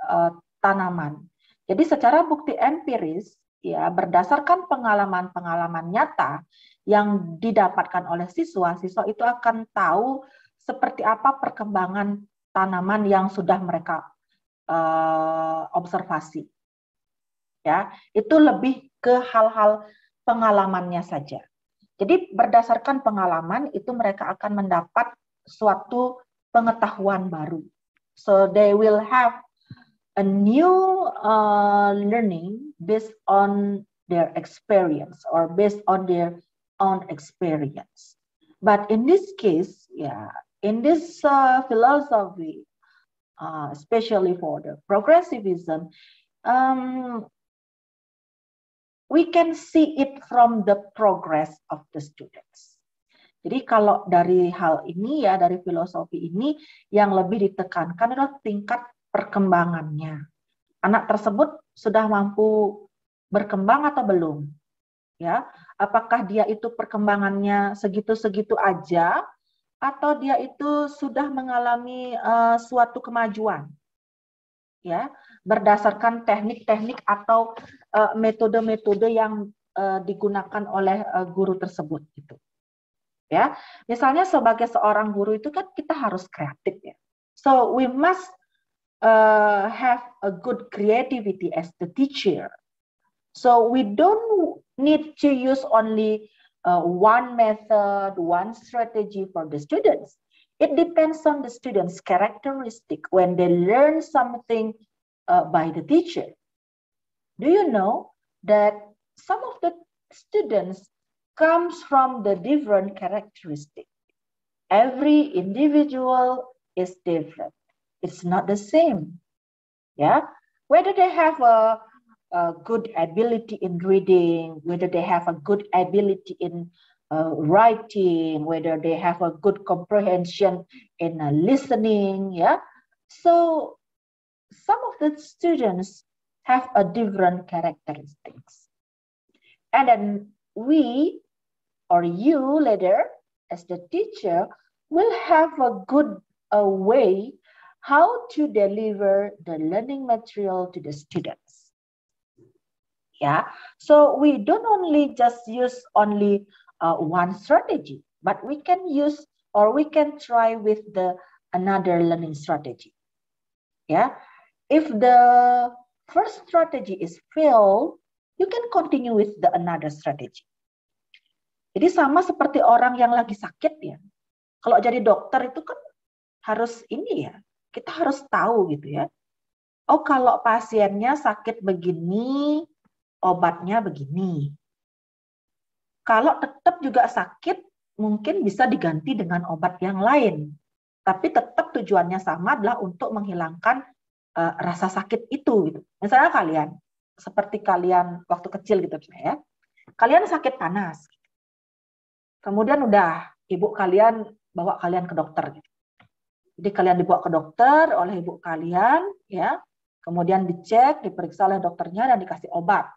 tanaman. Jadi secara bukti empiris, ya berdasarkan pengalaman-pengalaman nyata yang didapatkan oleh siswa itu akan tahu seperti apa perkembangan tanaman yang sudah mereka observasi. Ya, itu lebih ke hal-hal pengalamannya saja. Jadi berdasarkan pengalaman itu mereka akan mendapat suatu pengetahuan baru. So they will have a new learning based on their experience or based on their own experience. But in this case, yeah, in this philosophy, especially for the progressivism, we can see it from the progress of the students. Jadi kalau dari hal ini ya, dari filosofi ini yang lebih ditekankan adalah tingkat perkembangannya. Anak tersebut sudah mampu berkembang atau belum? Ya, apakah dia itu perkembangannya segitu-segitu aja atau dia itu sudah mengalami suatu kemajuan? Ya, berdasarkan teknik-teknik atau metode-metode yang digunakan oleh guru tersebut gitu. Ya, misalnya sebagai seorang guru itu kan kita harus kreatif ya. So we must have a good creativity as the teacher. So we don't need to use only one method, one strategy for the students. It depends on the students' characteristic when they learn something by the teacher. Do you know that some of the students comes from the different characteristic? Every individual is different. It's not the same. Yeah, whether they have a good ability in reading, whether they have a good ability in writing, whether they have a good comprehension in listening, yeah. So some of the students have a different characteristics. And then we or you later as the teacher will have a good way how to deliver the learning material to the students. Yeah, so we don't only just use only one strategy, but we can use or we can try with the another learning strategy. Yeah, if the first strategy is failed, you can continue with the another strategy. Jadi sama seperti orang yang lagi sakit ya. Kalau jadi dokter itu kan harus ini ya, kita harus tahu gitu ya. Oh kalau pasiennya sakit begini, obatnya begini. Kalau tetap juga sakit, mungkin bisa diganti dengan obat yang lain. Tapi tetap tujuannya sama adalah untuk menghilangkan rasa sakit itu. Gitu. Misalnya kalian, seperti kalian waktu kecil gitu ya, kalian sakit panas. Kemudian udah ibu kalian bawa kalian ke dokter. Gitu. Jadi kalian dibawa ke dokter oleh ibu kalian, ya. Kemudian dicek, diperiksa oleh dokternya dan dikasih obat.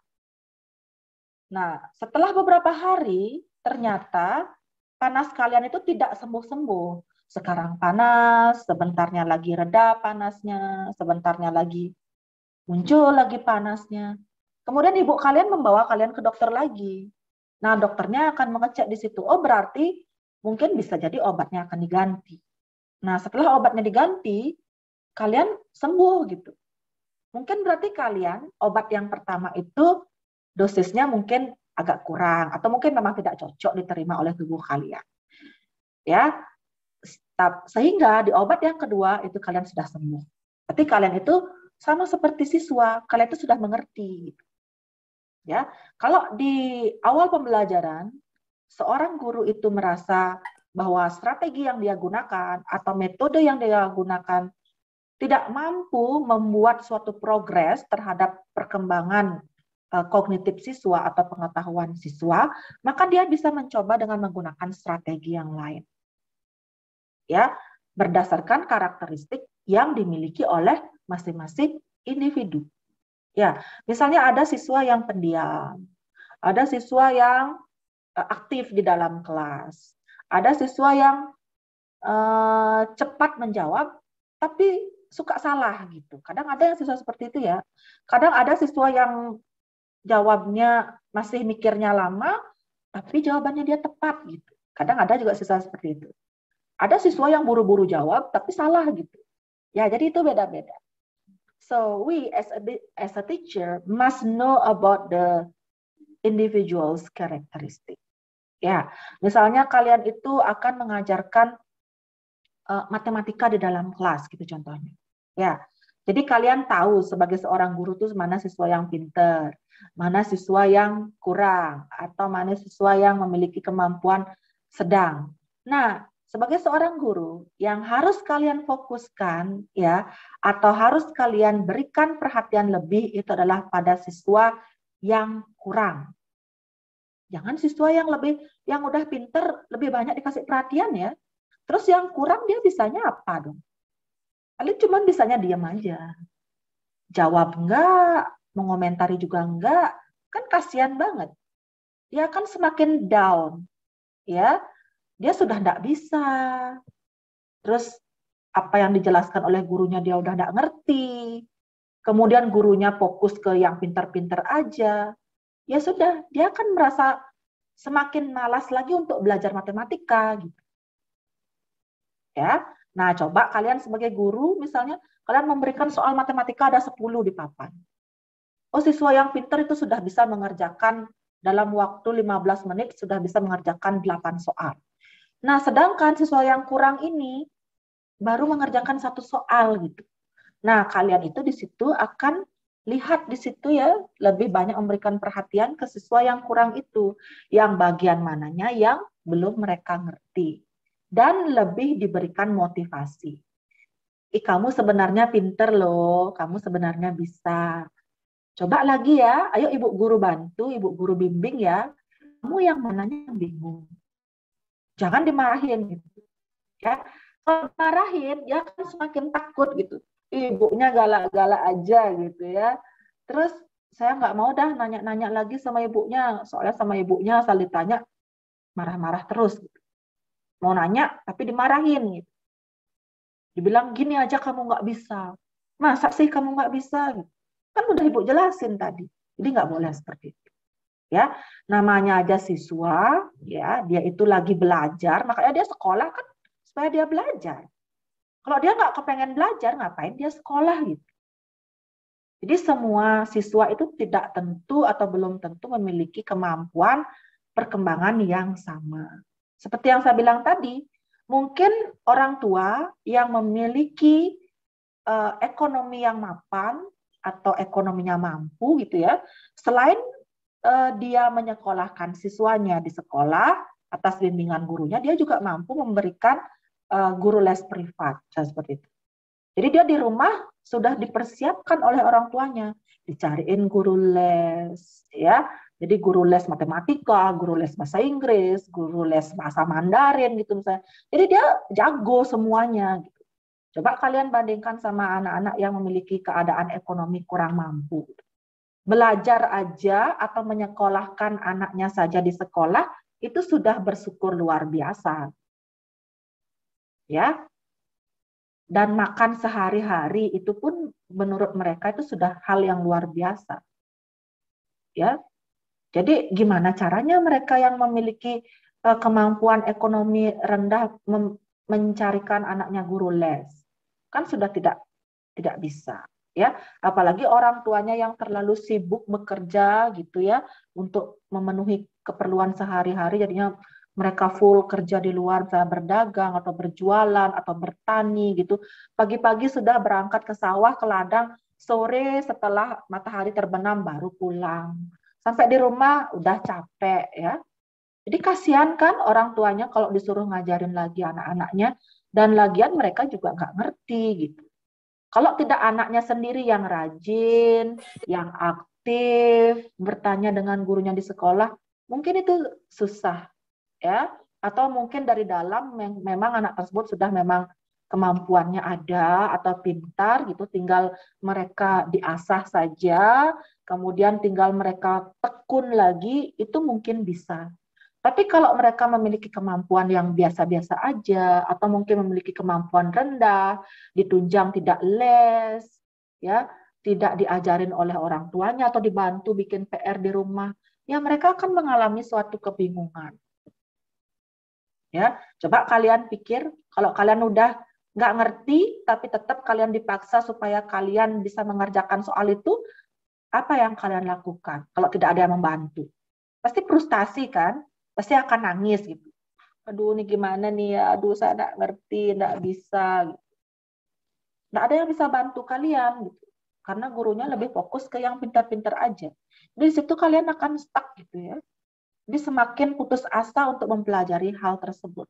Nah, setelah beberapa hari, ternyata panas kalian itu tidak sembuh-sembuh. Sekarang panas, sebentarnya lagi reda panasnya, sebentarnya lagi muncul lagi panasnya. Kemudian ibu kalian membawa kalian ke dokter lagi. Nah, dokternya akan mengecek di situ. Oh, berarti mungkin bisa jadi obatnya akan diganti. Nah, setelah obatnya diganti, kalian sembuh gitu. Mungkin berarti kalian obat yang pertama itu dosisnya mungkin agak kurang atau mungkin memang tidak cocok diterima oleh tubuh kalian. Ya. Sehingga di obat yang kedua itu kalian sudah sembuh. Berarti kalian itu sama seperti siswa, kalian itu sudah mengerti. Ya. Kalau di awal pembelajaran seorang guru itu merasa bahwa strategi yang dia gunakan atau metode yang dia gunakan tidak mampu membuat suatu progres terhadap perkembangan kognitif siswa atau pengetahuan siswa, maka dia bisa mencoba dengan menggunakan strategi yang lain. Ya, berdasarkan karakteristik yang dimiliki oleh masing-masing individu. Ya, misalnya ada siswa yang pendiam, ada siswa yang aktif di dalam kelas. Ada siswa yang cepat menjawab, tapi suka salah gitu. Kadang ada yang siswa seperti itu ya. Kadang ada siswa yang jawabnya masih mikirnya lama, tapi jawabannya dia tepat gitu. Kadang ada juga siswa seperti itu. Ada siswa yang buru-buru jawab, tapi salah gitu. Ya, jadi itu beda-beda. So we as a teacher must know about the individual's characteristic. Ya, misalnya kalian itu akan mengajarkan matematika di dalam kelas gitu contohnya. Ya. Jadi kalian tahu sebagai seorang guru tuh mana siswa yang pinter, mana siswa yang kurang, atau mana siswa yang memiliki kemampuan sedang. Nah, sebagai seorang guru yang harus kalian fokuskan ya, atau harus kalian berikan perhatian lebih itu adalah pada siswa yang kurang. Jangan siswa yang udah pinter lebih banyak dikasih perhatian ya. Terus yang kurang dia bisanya apa dong? Paling cuma bisanya diam aja. Jawab enggak, mengomentari juga enggak, kan kasihan banget. Dia kan semakin down. Ya, dia sudah enggak bisa. Terus apa yang dijelaskan oleh gurunya dia udah enggak ngerti. Kemudian gurunya fokus ke yang pintar-pintar aja. Ya sudah, dia akan merasa semakin malas lagi untuk belajar matematika gitu. Ya, nah coba kalian sebagai guru misalnya kalian memberikan soal matematika ada 10 di papan. Oh, siswa yang pintar itu sudah bisa mengerjakan dalam waktu 15 menit sudah bisa mengerjakan 8 soal. Nah, sedangkan siswa yang kurang ini baru mengerjakan 1 soal gitu. Nah, kalian itu di situ akan lihat di situ ya lebih banyak memberikan perhatian ke siswa yang kurang itu, yang bagian mananya yang belum mereka ngerti. Dan lebih diberikan motivasi. Kamu sebenarnya pinter loh, kamu sebenarnya bisa. Coba lagi ya, ayo ibu guru bantu, ibu guru bimbing ya. Kamu yang mananya yang bingung. Jangan dimarahin gitu. Ya, kalau dimarahin, dia kan semakin takut gitu. Ibunya galak-galak aja gitu ya. Terus saya nggak mau dah nanya-nanya lagi sama ibunya, soalnya sama ibunya asal ditanya marah-marah terus. Gitu. Mau nanya tapi dimarahin gitu. Dibilang gini aja kamu nggak bisa. Masa sih kamu nggak bisa? Kan udah ibu jelasin tadi. Jadi nggak boleh seperti itu. Ya, namanya aja siswa, ya dia itu lagi belajar, makanya dia sekolah kan supaya dia belajar. Kalau dia nggak kepengen belajar, ngapain dia sekolah gitu. Jadi semua siswa itu tidak tentu atau belum tentu memiliki kemampuan perkembangan yang sama. Seperti yang saya bilang tadi, mungkin orang tua yang memiliki ekonomi yang mapan atau ekonominya mampu gitu ya, selain dia menyekolahkan siswanya di sekolah atas bimbingan gurunya, dia juga mampu memberikan guru les privat seperti itu. Jadi dia di rumah sudah dipersiapkan oleh orang tuanya, dicariin guru les ya. Jadi guru les matematika, guru les bahasa Inggris, guru les bahasa Mandarin gitu misalnya. Jadi dia jago semuanya gitu. Coba kalian bandingkan sama anak-anak yang memiliki keadaan ekonomi kurang mampu. Belajar aja atau menyekolahkan anaknya saja di sekolah itu sudah bersyukur luar biasa. Ya. Dan makan sehari-hari itu pun menurut mereka itu sudah hal yang luar biasa. Ya. Jadi gimana caranya mereka yang memiliki kemampuan ekonomi rendah mencarikan anaknya guru les? Kan sudah tidak bisa, ya. Apalagi orang tuanya yang terlalu sibuk bekerja gitu ya untuk memenuhi keperluan sehari-hari, jadinya mereka full kerja di luar, misalnya berdagang atau berjualan atau bertani gitu. Pagi-pagi sudah berangkat ke sawah, ke ladang, sore setelah matahari terbenam baru pulang. Sampai di rumah udah capek ya. Jadi kasihan kan orang tuanya kalau disuruh ngajarin lagi anak-anaknya, dan lagian mereka juga nggak ngerti gitu. Kalau tidak anaknya sendiri yang rajin, yang aktif, bertanya dengan gurunya di sekolah, mungkin itu susah ya. Atau mungkin dari dalam memang anak tersebut sudah memang kemampuannya ada atau pintar gitu, tinggal mereka diasah saja, kemudian tinggal mereka tekun lagi, itu mungkin bisa. Tapi kalau mereka memiliki kemampuan yang biasa-biasa aja, atau mungkin memiliki kemampuan rendah, ditunjang tidak les, ya, tidak diajarin oleh orang tuanya atau dibantu bikin PR di rumah, ya mereka akan mengalami suatu kebingungan. Ya, coba kalian pikir kalau kalian udah nggak ngerti, tapi tetap kalian dipaksa supaya kalian bisa mengerjakan soal itu, apa yang kalian lakukan kalau tidak ada yang membantu? Pasti frustasi kan? Pasti akan nangis gitu. Aduh, ini gimana nih ya? Aduh, saya nggak ngerti, nggak bisa. Gitu. Nggak ada yang bisa bantu kalian gitu. Karena gurunya lebih fokus ke yang pintar-pintar aja. Di situ kalian akan stuck gitu ya. Jadi semakin putus asa untuk mempelajari hal tersebut.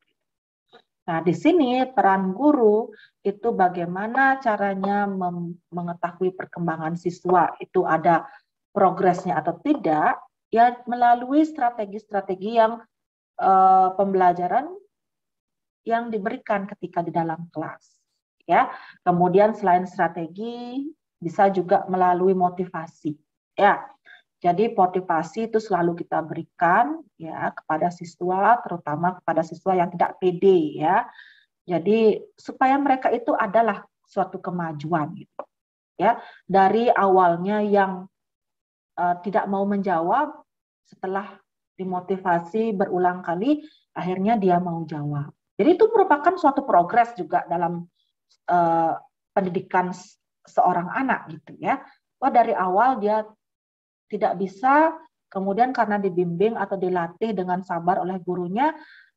Nah, di sini peran guru itu bagaimana caranya mengetahui perkembangan siswa itu ada progresnya atau tidak, ya melalui strategi-strategi yang pembelajaran yang diberikan ketika di dalam kelas. Ya, kemudian selain strategi bisa juga melalui motivasi. Ya, jadi motivasi itu selalu kita berikan ya kepada siswa, terutama kepada siswa yang tidak pede ya. Jadi supaya mereka itu adalah suatu kemajuan gitu. Ya, dari awalnya yang tidak mau menjawab, setelah dimotivasi berulang kali akhirnya dia mau jawab. Jadi itu merupakan suatu progres juga dalam pendidikan seorang anak gitu ya. Oh, dari awal dia tidak bisa, kemudian karena dibimbing atau dilatih dengan sabar oleh gurunya,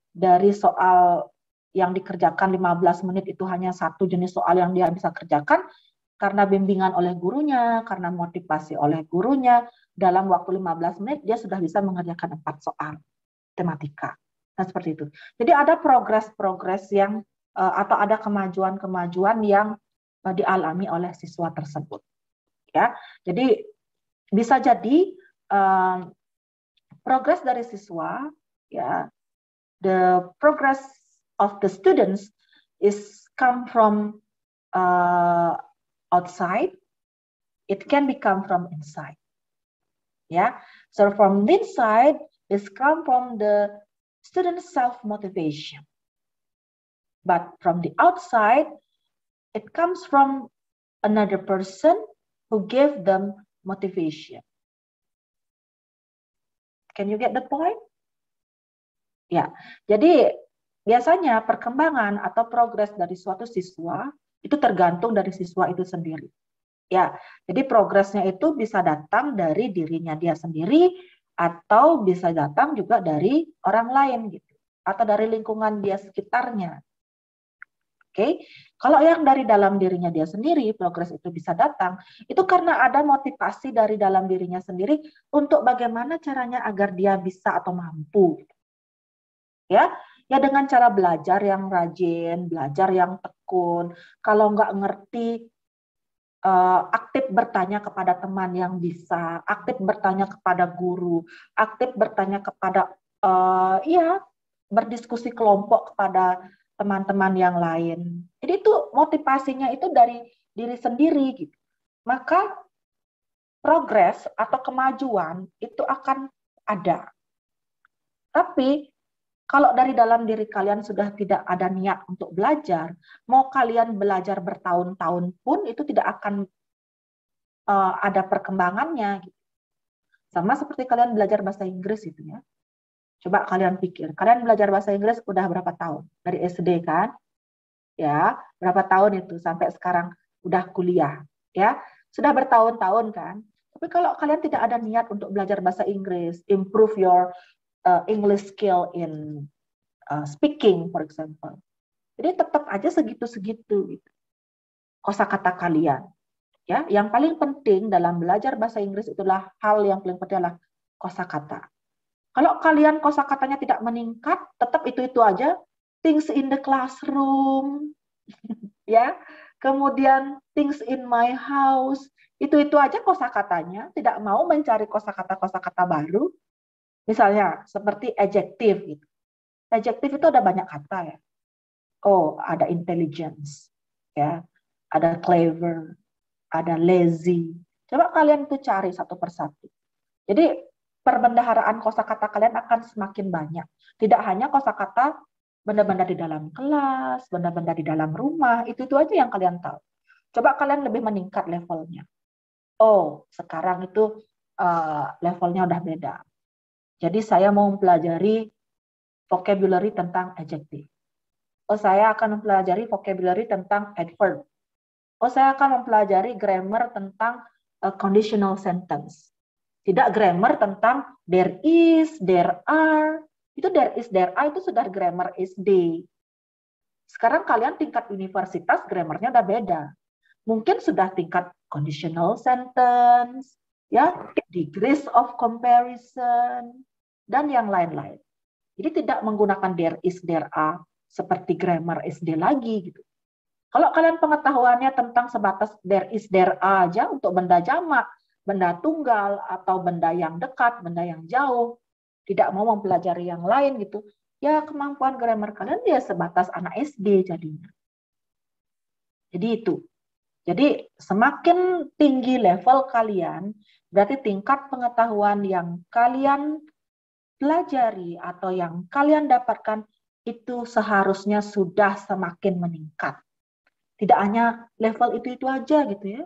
dari soal yang dikerjakan 15 menit itu hanya satu jenis soal yang dia bisa kerjakan, karena bimbingan oleh gurunya, karena motivasi oleh gurunya, dalam waktu 15 menit dia sudah bisa mengerjakan 4 soal tematika. Nah, seperti itu. Jadi ada progres-progres yang, atau ada kemajuan-kemajuan yang dialami oleh siswa tersebut. Ya, jadi bisa jadi progres dari siswa, ya, the progress of the students is come from outside, it can become from inside. Yeah, so from inside is come from the student's self-motivation, but from the outside, it comes from another person who gave them motivation. Can you get the point? Ya, jadi biasanya perkembangan atau progres dari suatu siswa itu tergantung dari siswa itu sendiri. Ya, jadi progresnya itu bisa datang dari dirinya dia sendiri atau bisa datang juga dari orang lain gitu, atau dari lingkungan dia sekitarnya. Oke, kalau yang dari dalam dirinya dia sendiri, progres itu bisa datang, itu karena ada motivasi dari dalam dirinya sendiri untuk bagaimana caranya agar dia bisa atau mampu. Ya, ya dengan cara belajar yang rajin, belajar yang tekun. Kalau nggak ngerti, aktif bertanya kepada teman yang bisa, aktif bertanya kepada guru, aktif bertanya kepada, ya berdiskusi kelompok kepada teman-teman yang lain. Jadi itu motivasinya itu dari diri sendiri gitu. Maka progres atau kemajuan itu akan ada. Tapi kalau dari dalam diri kalian sudah tidak ada niat untuk belajar, mau kalian belajar bertahun-tahun pun itu tidak akan ada perkembangannya. Gitu. Sama seperti kalian belajar bahasa Inggris itu ya. Coba kalian pikir, kalian belajar bahasa Inggris udah berapa tahun? Dari SD kan? Ya, berapa tahun itu sampai sekarang udah kuliah, ya. Sudah bertahun-tahun kan? Tapi kalau kalian tidak ada niat untuk belajar bahasa Inggris, improve your English skill in speaking, for example. Jadi tetap aja segitu-segitu gitu. Kosakata kalian. Ya, yang paling penting dalam belajar bahasa Inggris itulah hal yang paling penting adalah kosakata. Kalau kalian kosakatanya tidak meningkat, tetap itu-itu aja, things in the classroom, ya. Kemudian things in my house, itu-itu aja kosakatanya, tidak mau mencari kosakata-kosakata baru. Misalnya seperti adjective gitu. Adjective itu ada banyak kata ya. Oh, ada intelligence, ya. Ada clever, ada lazy. Coba kalian tuh cari satu persatu. Jadi perbendaharaan kosakata kalian akan semakin banyak. Tidak hanya kosakata benda-benda di dalam kelas, benda-benda di dalam rumah, itu aja yang kalian tahu. Coba kalian lebih meningkat levelnya. Oh, sekarang itu levelnya udah beda. Jadi saya mau mempelajari vocabulary tentang adjective. Oh, saya akan mempelajari vocabulary tentang adverb. Oh, saya akan mempelajari grammar tentang conditional sentence. Tidak grammar tentang there is, there are. Itu there is, there are itu sudah grammar SD. Sekarang kalian tingkat universitas grammarnya udah beda. Mungkin sudah tingkat conditional sentence, ya, degrees of comparison, dan yang lain-lain. Jadi tidak menggunakan there is, there are seperti grammar SD lagi gitu. Kalau kalian pengetahuannya tentang sebatas there is, there are aja untuk benda jamak, benda tunggal, atau benda yang dekat, benda yang jauh, tidak mau mempelajari yang lain gitu, ya kemampuan grammar kalian dia sebatas anak SD jadinya. Jadi itu. Jadi semakin tinggi level kalian, berarti tingkat pengetahuan yang kalian pelajari atau yang kalian dapatkan itu seharusnya sudah semakin meningkat. Tidak hanya level itu aja gitu ya.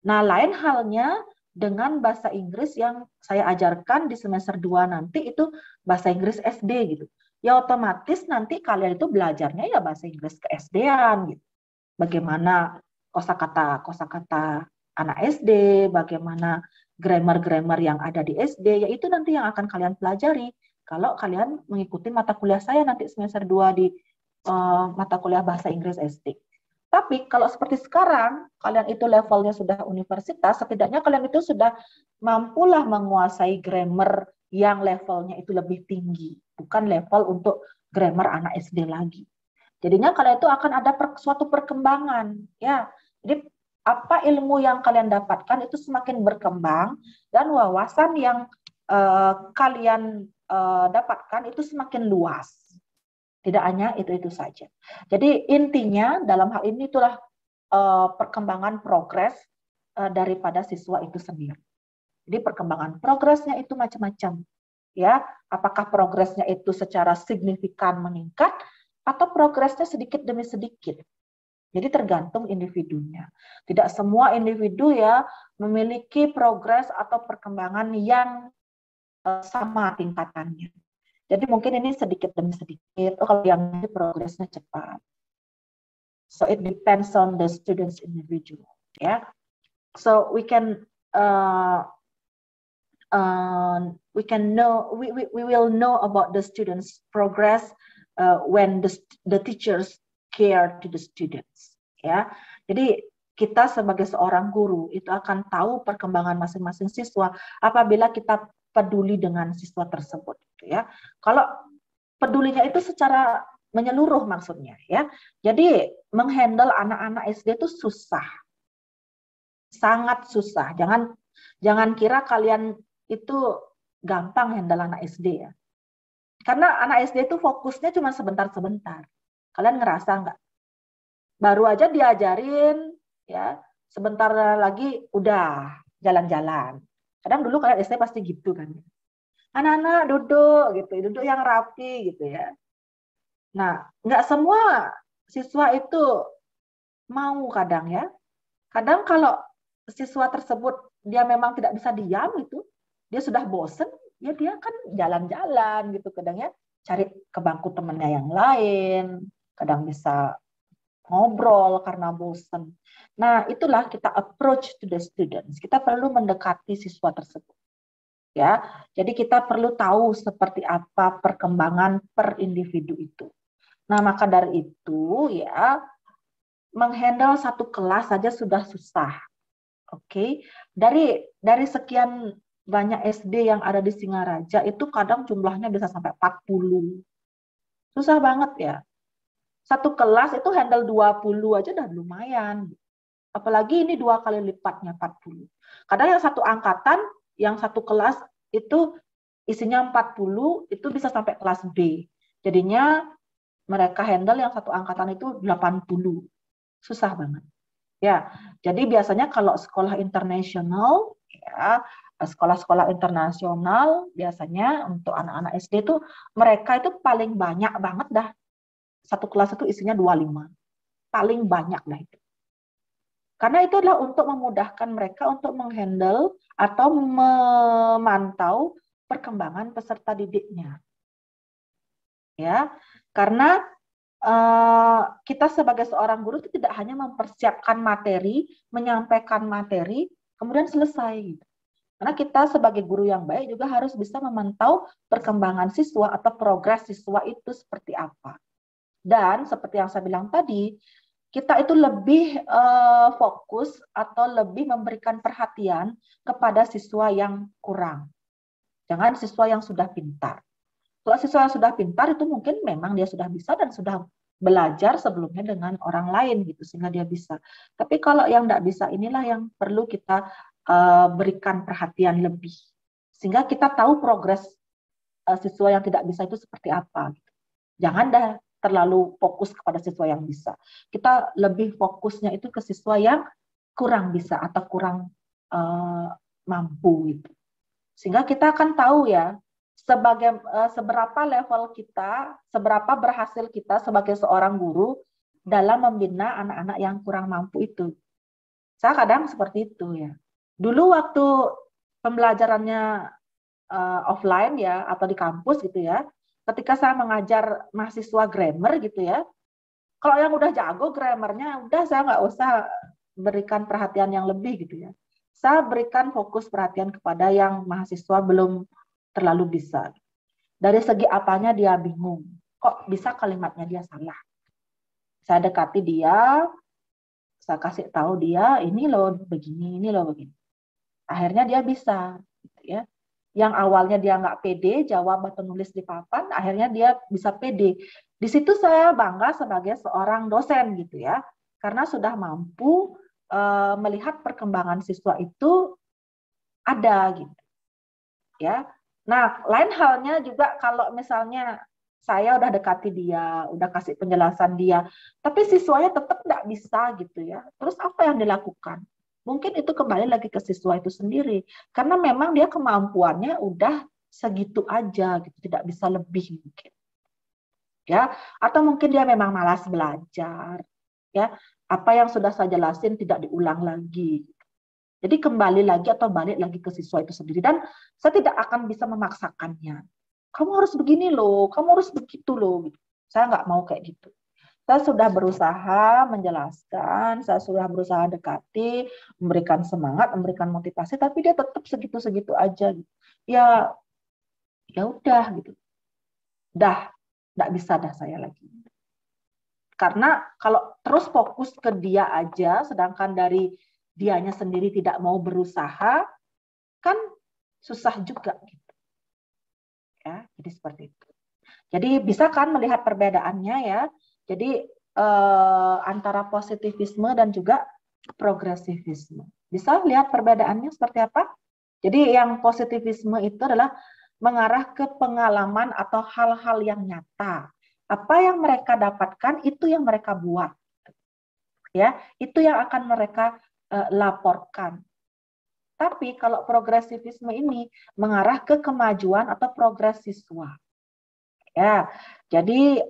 Nah, lain halnya dengan bahasa Inggris yang saya ajarkan di semester 2 nanti itu bahasa Inggris SD gitu. Ya otomatis nanti kalian itu belajarnya ya bahasa Inggris ke SD-an gitu. Bagaimana kosakata anak SD, bagaimana grammar-grammar yang ada di SD, yaitu nanti yang akan kalian pelajari kalau kalian mengikuti mata kuliah saya nanti semester 2 di mata kuliah bahasa Inggris SD. Tapi kalau seperti sekarang, kalian itu levelnya sudah universitas, setidaknya kalian itu sudah mampulah menguasai grammar yang levelnya itu lebih tinggi, bukan level untuk grammar anak SD lagi. Jadinya kalian itu akan ada suatu perkembangan, ya. Jadi apa ilmu yang kalian dapatkan itu semakin berkembang dan wawasan yang kalian dapatkan itu semakin luas. Tidak hanya itu saja. Jadi intinya dalam hal ini itulah perkembangan progres daripada siswa itu sendiri. Jadi perkembangan progresnya itu macam-macam. Ya, apakah progresnya itu secara signifikan meningkat atau progresnya sedikit demi sedikit. Jadi tergantung individunya. Tidak semua individu ya memiliki progres atau perkembangan yang sama tingkatannya. Jadi mungkin ini sedikit demi sedikit. Oh, kalau yang ini progresnya cepat. So it depends on the student's individual. Yeah. So we will know about the students' progress when the teachers care to the students. Ya. Jadi kita sebagai seorang guru itu akan tahu perkembangan masing-masing siswa apabila kita peduli dengan siswa tersebut, ya. Kalau pedulinya itu secara menyeluruh maksudnya, ya. Jadi menghandle anak-anak SD itu susah, sangat susah. Jangan kira kalian itu gampang handle anak SD ya. Karena anak SD itu fokusnya cuma sebentar-sebentar. Kalian ngerasa nggak? Baru aja diajarin, ya, sebentar lagi udah jalan-jalan. Kadang dulu kalian SD pasti gitu kan. Anak-anak duduk gitu, duduk yang rapi gitu ya. Nah, nggak semua siswa itu mau kadang ya. Kadang kalau siswa tersebut dia memang tidak bisa diam gitu, dia sudah bosen, ya dia kan jalan-jalan gitu kadang ya, cari ke bangku temannya yang lain, kadang bisa ngobrol karena bosen. Nah, itulah kita approach to the students. Kita perlu mendekati siswa tersebut. Ya, jadi kita perlu tahu seperti apa perkembangan per individu itu. Nah, maka dari itu ya menghandle satu kelas saja sudah susah. Oke. Dari sekian banyak SD yang ada di Singaraja itu kadang jumlahnya bisa sampai 40. Susah banget ya. Satu kelas itu handle 20 aja udah lumayan. Apalagi ini 2 kali lipatnya 40. Kadang yang satu angkatan, yang satu kelas itu isinya 40, itu bisa sampai kelas B. Jadinya mereka handle yang satu angkatan itu 80. Susah banget. Ya, jadi biasanya kalau sekolah internasional Ya, sekolah-sekolah internasional biasanya untuk anak-anak SD itu mereka itu paling banyak banget dah. Satu kelas itu isinya 25. Paling banyak dah itu. Karena itu adalah untuk memudahkan mereka untuk menghandle atau memantau perkembangan peserta didiknya. Ya, karena kita sebagai seorang guru itu tidak hanya mempersiapkan materi, menyampaikan materi, kemudian selesai. Karena kita sebagai guru yang baik juga harus bisa memantau perkembangan siswa atau progres siswa itu seperti apa. Dan seperti yang saya bilang tadi, kita itu lebih fokus atau lebih memberikan perhatian kepada siswa yang kurang. Jangan siswa yang sudah pintar. Kalau siswa yang sudah pintar itu mungkin memang dia sudah bisa dan sudah belajar sebelumnya dengan orang lain gitu sehingga dia bisa. Tapi kalau yang tidak bisa inilah yang perlu kita berikan perhatian lebih sehingga kita tahu progres siswa yang tidak bisa itu seperti apa. Jangan dah terlalu fokus kepada siswa yang bisa. Kita lebih fokusnya itu ke siswa yang kurang bisa atau kurang mampu gitu. Sehingga kita akan tahu ya seberapa level kita, seberapa berhasil kita sebagai seorang guru dalam membina anak-anak yang kurang mampu itu. Saya kadang seperti itu ya. Dulu waktu pembelajarannya offline ya atau di kampus gitu ya, ketika saya mengajar mahasiswa grammar gitu ya, kalau yang udah jago grammarnya, udah saya nggak usah berikan perhatian yang lebih gitu ya. Saya berikan fokus perhatian kepada yang mahasiswa belum terlalu bisa. Dari segi apanya dia bingung, kok bisa kalimatnya dia salah. Saya dekati dia, saya kasih tahu dia, ini loh begini, ini loh begini. Akhirnya dia bisa, gitu ya. Yang awalnya dia nggak pede jawab atau nulis di papan, akhirnya dia bisa pede. Di situ saya bangga sebagai seorang dosen gitu ya, karena sudah mampu melihat perkembangan siswa itu ada gitu, ya. Nah, lain halnya juga kalau misalnya saya udah dekati dia, udah kasih penjelasan dia, tapi siswanya tetap nggak bisa gitu ya. Terus apa yang dilakukan? Mungkin itu kembali lagi ke siswa itu sendiri, karena memang dia kemampuannya udah segitu aja, gitu, tidak bisa lebih mungkin. Ya, atau mungkin dia memang malas belajar, ya. Apa yang sudah saya jelasin tidak diulang lagi. Jadi kembali lagi atau balik lagi ke siswa itu sendiri. Dan saya tidak akan bisa memaksakannya. Kamu harus begini loh, kamu harus begitu loh. Saya nggak mau kayak gitu. Saya sudah berusaha menjelaskan, saya sudah berusaha dekati, memberikan semangat, memberikan motivasi, tapi dia tetap segitu-segitu aja. Ya udah gitu. Dah, nggak bisa dah saya lagi. Karena kalau terus fokus ke dia aja, sedangkan dari dianya sendiri tidak mau berusaha, kan susah juga gitu. Ya, jadi seperti itu. Jadi bisa kan melihat perbedaannya ya. Jadi antara positivisme dan juga progresivisme. Bisa lihat perbedaannya seperti apa? Jadi yang positivisme itu adalah mengarah ke pengalaman atau hal-hal yang nyata. Apa yang mereka dapatkan itu yang mereka buat. Ya, itu yang akan mereka laporkan. Tapi kalau progresivisme ini mengarah ke kemajuan atau progres siswa. Ya, jadi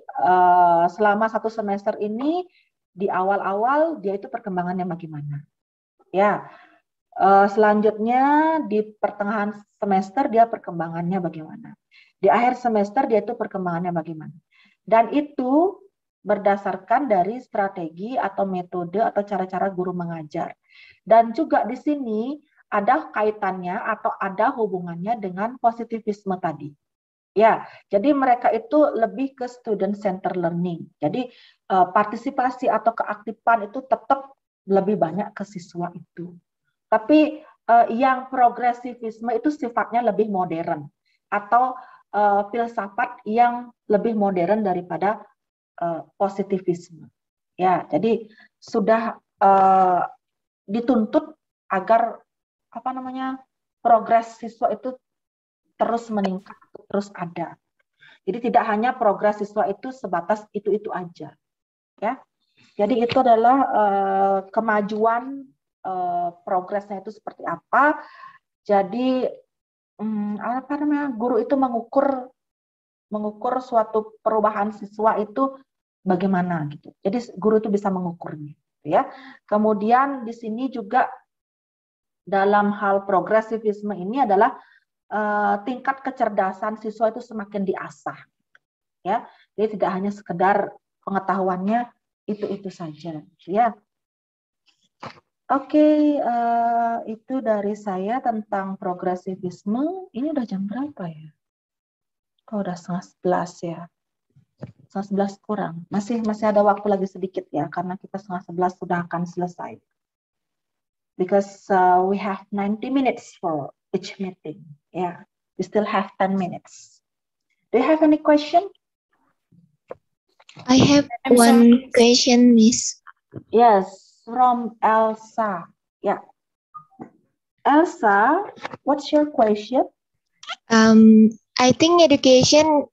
selama 1 semester ini di awal-awal dia itu perkembangannya bagaimana? Ya, selanjutnya di pertengahan semester dia perkembangannya bagaimana? Di akhir semester dia itu perkembangannya bagaimana? Dan itu berdasarkan dari strategi atau metode atau cara-cara guru mengajar. Dan juga di sini ada kaitannya atau ada hubungannya dengan positivisme tadi. Ya, jadi mereka itu lebih ke student center learning. Jadi partisipasi atau keaktifan itu tetap lebih banyak ke siswa itu. Tapi yang progresivisme itu sifatnya lebih modern atau filsafat yang lebih modern daripada positivisme. Ya, jadi sudah dituntut agar progres siswa itu terus meningkat, terus ada. Jadi tidak hanya progres siswa itu sebatas itu aja, ya. Jadi itu adalah kemajuan progresnya itu seperti apa. Jadi apa namanya, guru itu mengukur suatu perubahan siswa itu bagaimana gitu. Jadi guru itu bisa mengukurnya, ya. Kemudian di sini juga dalam hal progresivisme ini adalah tingkat kecerdasan siswa itu semakin diasah, ya. Jadi tidak hanya sekedar pengetahuannya itu saja, ya. Oke, itu dari saya tentang progresivisme. Ini udah jam berapa ya? Oh, udah 10:30 ya. 10:30 kurang. Masih ada waktu lagi sedikit ya, karena kita 10:30 sudah akan selesai. Because we have 90 minutes for each meeting. Yeah, we still have 10 minutes. Do you have any question? I have one question, Miss. Yes, from Elsa. Yeah. Elsa, what's your question? I think education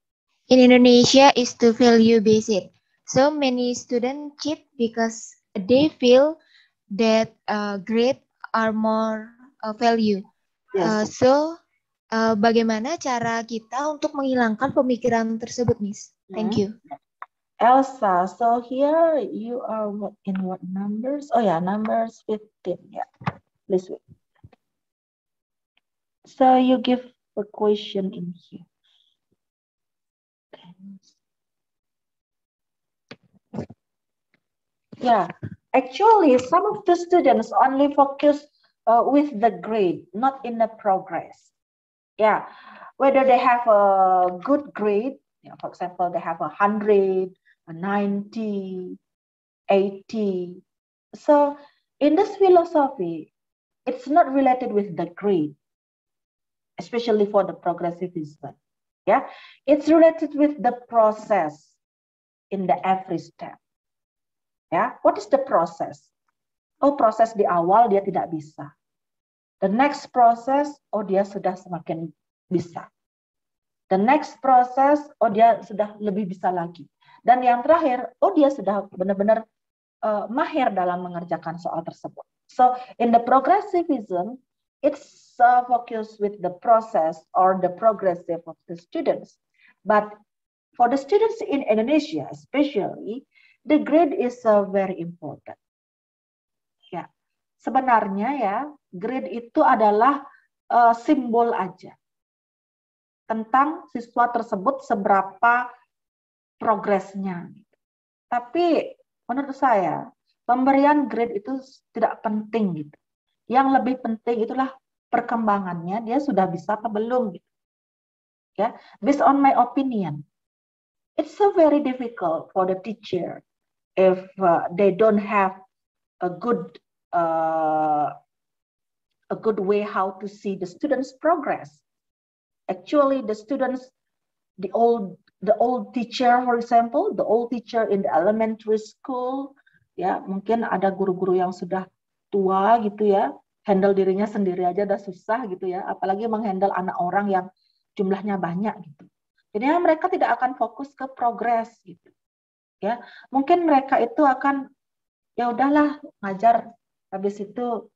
in Indonesia is too value-based. So many students cheat because they feel that grade are more value. Yes. Bagaimana cara kita untuk menghilangkan pemikiran tersebut, Miss? Thank you. Elsa, so here you are in what numbers? Oh yeah, numbers 15. Yeah, please wait. So you give a question in here. Yeah, actually, some of the students only focus with the grade, not in the progress. Yeah, whether they have a good grade, for example, they have 100, 90, 80. So in this philosophy, it's not related with the grade, especially for the progressivism. Yeah, it's related with the process in the every step. Ya, what is the process? Oh, proses di awal dia tidak bisa. The next process, oh dia sudah semakin bisa. The next process, oh dia sudah lebih bisa lagi. Dan yang terakhir, oh dia sudah benar-benar mahir dalam mengerjakan soal tersebut. So in the progressivism, it's focused with the process or the progressive of the students. But for the students in Indonesia, especially, the grade is very important. Ya, sebenarnya ya, grade itu adalah simbol aja tentang siswa tersebut seberapa progresnya. Tapi menurut saya, pemberian grade itu tidak penting gitu. Yang lebih penting itulah perkembangannya, dia sudah bisa apa belum gitu. Ya, based on my opinion, it's so very difficult for the teacher if they don't have a good way how to see the students' progress. Actually, the students, the old teacher, for example, the old teacher in the elementary school, ya mungkin ada guru-guru yang sudah tua gitu ya, handle dirinya sendiri aja udah susah gitu ya, apalagi menghandle anak orang yang jumlahnya banyak gitu. Jadi mereka tidak akan fokus ke progres gitu. Ya, mungkin mereka itu akan ya udahlah ngajar, habis itu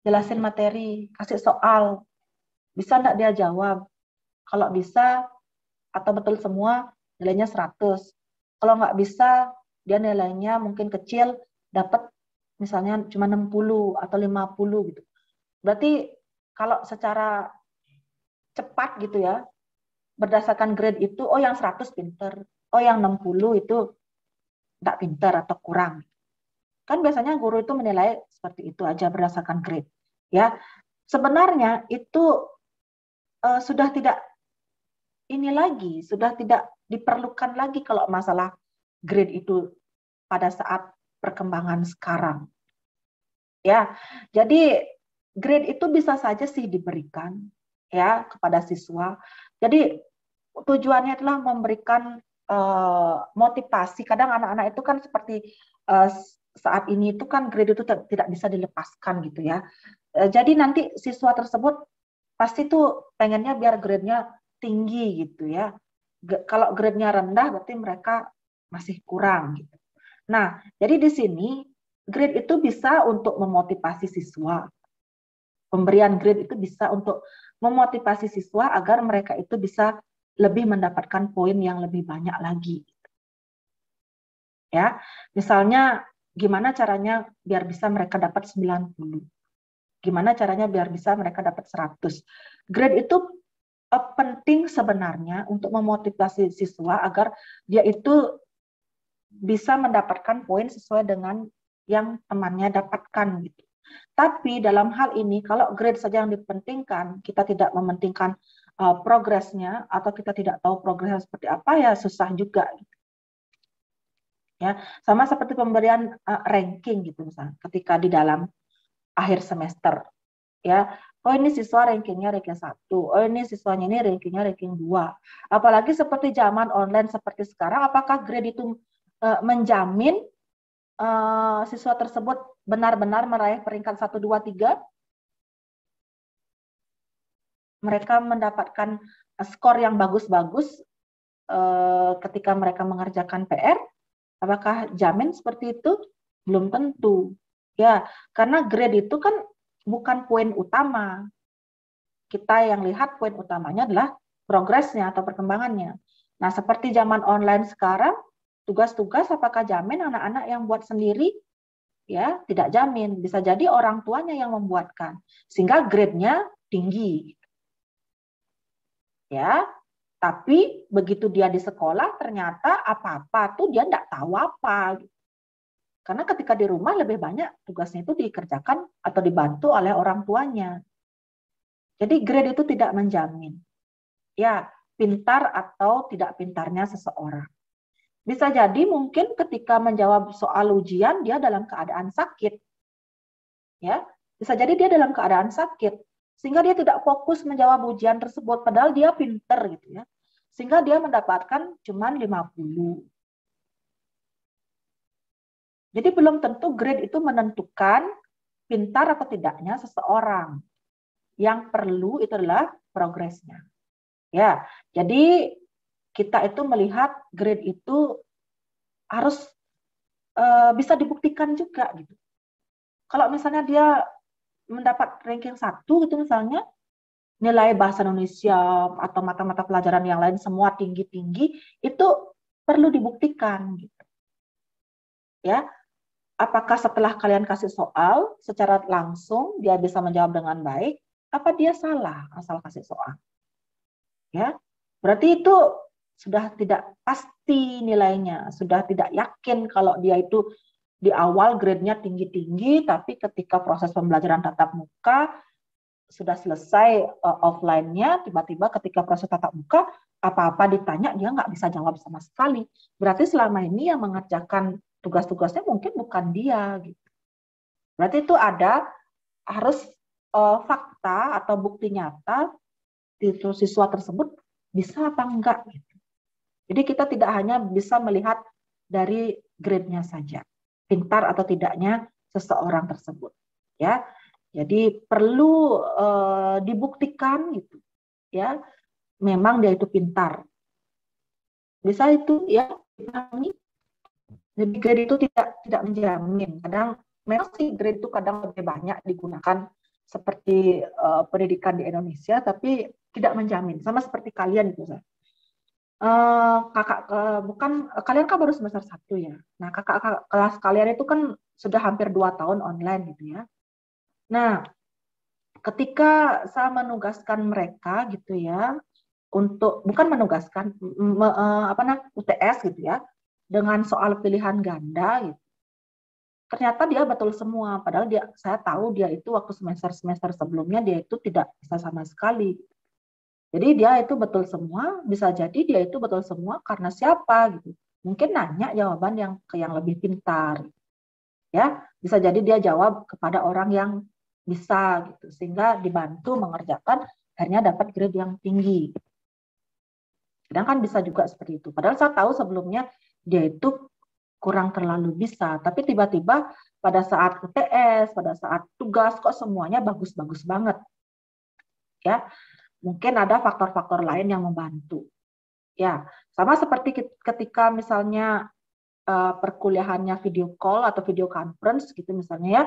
jelasin materi, kasih soal, bisa enggak dia jawab? Kalau bisa atau betul semua nilainya 100. Kalau nggak bisa dia nilainya mungkin kecil, dapat misalnya cuma 60 atau 50 gitu. Berarti kalau secara cepat gitu ya, berdasarkan grade itu, oh yang 100 pinter, oh yang 60 itu nggak pinter atau kurang. Kan biasanya guru itu menilai seperti itu aja berdasarkan grade. Ya, sebenarnya itu sudah tidak ini lagi, sudah tidak diperlukan lagi kalau masalah grade itu pada saat perkembangan sekarang. Ya, jadi grade itu bisa saja sih diberikan ya kepada siswa. Jadi tujuannya adalah memberikan motivasi. Kadang anak-anak itu kan seperti saat ini itu kan grade itu tidak bisa dilepaskan gitu ya. Jadi nanti siswa tersebut pasti tuh pengennya biar grade-nya tinggi gitu ya. Kalau grade-nya rendah berarti mereka masih kurang gitu. Nah, jadi di sini grade itu bisa untuk memotivasi siswa. Pemberian grade itu bisa untuk memotivasi siswa agar mereka itu bisa lebih mendapatkan poin yang lebih banyak lagi. Ya, misalnya gimana caranya biar bisa mereka dapat 90. Gimana caranya biar bisa mereka dapat 100. Grade itu penting sebenarnya untuk memotivasi siswa agar dia itu bisa mendapatkan poin sesuai dengan yang temannya dapatkan gitu. Tapi dalam hal ini, kalau grade saja yang dipentingkan, kita tidak mementingkan progresnya, atau kita tidak tahu progresnya seperti apa, ya susah juga. Ya, sama seperti pemberian ranking gitu misalnya, ketika di dalam akhir semester. Ya, oh ini siswa rankingnya ranking 1, oh ini siswanya ini rankingnya ranking 2. Apalagi seperti zaman online seperti sekarang, apakah grade itu menjamin siswa tersebut benar-benar meraih peringkat 1, 2, 3. Mereka mendapatkan skor yang bagus-bagus ketika mereka mengerjakan PR. Apakah jamin seperti itu? Belum tentu. Ya, karena grade itu kan bukan poin utama. Kita yang lihat poin utamanya adalah progresnya atau perkembangannya. Nah, seperti zaman online sekarang, tugas-tugas apakah jamin anak-anak yang buat sendiri? Ya, tidak jamin. Bisa jadi orang tuanya yang membuatkan, sehingga grade-nya tinggi. Ya, tapi begitu dia di sekolah ternyata apa-apa tuh dia tidak tahu apa. Karena ketika di rumah lebih banyak tugasnya itu dikerjakan atau dibantu oleh orang tuanya. Jadi grade itu tidak menjamin. Ya, pintar atau tidak pintarnya seseorang. Bisa jadi mungkin ketika menjawab soal ujian dia dalam keadaan sakit. Ya, bisa jadi dia dalam keadaan sakit sehingga dia tidak fokus menjawab ujian tersebut padahal dia pintar gitu ya. Sehingga dia mendapatkan cuma 50. Jadi belum tentu grade itu menentukan pintar atau tidaknya seseorang. Yang perlu itu adalah progresnya. Ya, jadi kita itu melihat grade itu harus bisa dibuktikan juga gitu. Kalau misalnya dia mendapat ranking 1 gitu misalnya, nilai bahasa Indonesia atau mata-mata pelajaran yang lain semua tinggi-tinggi, itu perlu dibuktikan gitu. Ya. Apakah setelah kalian kasih soal secara langsung dia bisa menjawab dengan baik, apa dia salah asal kasih soal? Ya. Berarti itu sudah tidak pasti nilainya, sudah tidak yakin kalau dia itu di awal grade-nya tinggi-tinggi, tapi ketika proses pembelajaran tatap muka sudah selesai offline-nya, tiba-tiba ketika proses tatap muka, apa-apa ditanya, dia nggak bisa jawab sama sekali. Berarti selama ini yang mengerjakan tugas-tugasnya mungkin bukan dia. Gitu. Berarti itu ada harus fakta atau bukti nyata itu siswa tersebut bisa apa enggak. Gitu. Jadi kita tidak hanya bisa melihat dari grade-nya saja, pintar atau tidaknya seseorang tersebut. Ya, jadi perlu dibuktikan gitu, ya, memang dia itu pintar. Bisa itu ya dipahami. Jadi grade itu tidak menjamin. Kadang memang sih grade itu kadang lebih banyak digunakan seperti pendidikan di Indonesia, tapi tidak menjamin. Sama seperti kalian itu, bukan kalian kan baru semester 1 ya. Nah, kakak kelas kalian itu kan sudah hampir 2 tahun online gitu ya. Nah, ketika saya menugaskan mereka gitu ya, untuk bukan menugaskan UTS gitu ya, dengan soal pilihan ganda gitu. Ternyata dia betul semua, padahal saya tahu dia itu waktu semester sebelumnya dia itu tidak bisa sama sekali. Jadi dia itu betul semua, bisa jadi dia itu betul semua karena siapa gitu. Mungkin nanya jawaban yang lebih pintar. Ya, bisa jadi dia jawab kepada orang yang bisa gitu sehingga dibantu mengerjakan akhirnya dapat grade yang tinggi. Sedangkan bisa juga seperti itu. Padahal saya tahu sebelumnya dia itu kurang terlalu bisa, tapi tiba-tiba pada saat UTS, pada saat tugas kok semuanya bagus-bagus banget. Ya. Mungkin ada faktor-faktor lain yang membantu. Ya, sama seperti ketika misalnya perkuliahannya video call atau video conference gitu misalnya ya,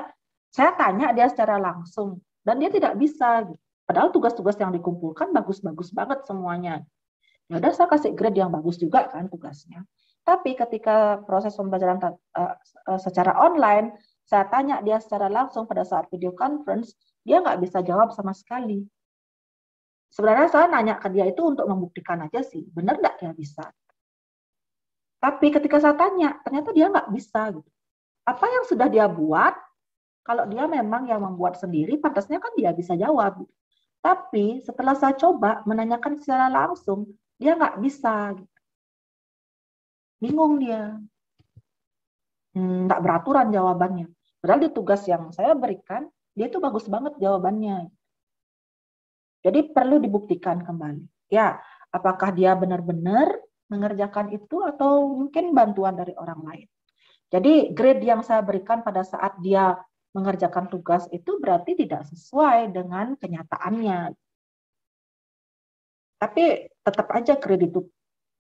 saya tanya dia secara langsung dan dia tidak bisa gitu. Padahal tugas-tugas yang dikumpulkan bagus-bagus banget semuanya. Ya udah saya kasih grade yang bagus juga kan tugasnya. Tapi ketika proses pembelajaran secara online, saya tanya dia secara langsung pada saat video conference, dia nggak bisa jawab sama sekali. Sebenarnya saya nanya ke dia itu untuk membuktikan aja sih, benar nggak dia bisa. Tapi ketika saya tanya, ternyata dia nggak bisa. Gitu. Apa yang sudah dia buat, kalau dia memang yang membuat sendiri, pantasnya kan dia bisa jawab. Gitu. Tapi setelah saya coba menanyakan secara langsung, dia nggak bisa. Gitu. Bingung dia. Nggak beraturan jawabannya. Padahal di tugas yang saya berikan, dia itu bagus banget jawabannya. Jadi perlu dibuktikan kembali. Ya, apakah dia benar-benar mengerjakan itu atau mungkin bantuan dari orang lain. Jadi grade yang saya berikan pada saat dia mengerjakan tugas itu berarti tidak sesuai dengan kenyataannya. Tapi tetap aja grade itu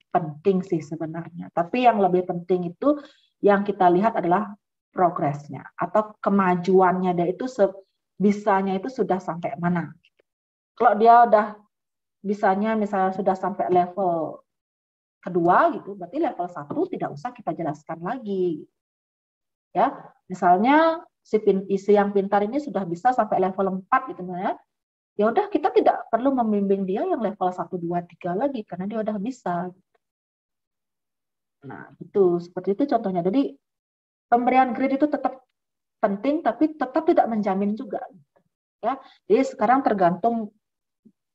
penting sih sebenarnya. Tapi yang lebih penting itu yang kita lihat adalah progresnya atau kemajuannya dia itu bisanya itu sudah sampai mana. Kalau dia udah bisanya misalnya sudah sampai level kedua gitu, berarti level 1 tidak usah kita jelaskan lagi. Ya, misalnya si yang pintar ini sudah bisa sampai level 4 gitu ya. Ya udah kita tidak perlu membimbing dia yang level 1 2 3 lagi karena dia udah bisa. Nah, itu seperti itu contohnya. Jadi pemberian grade itu tetap penting tapi tetap tidak menjamin juga. Ya, jadi sekarang tergantung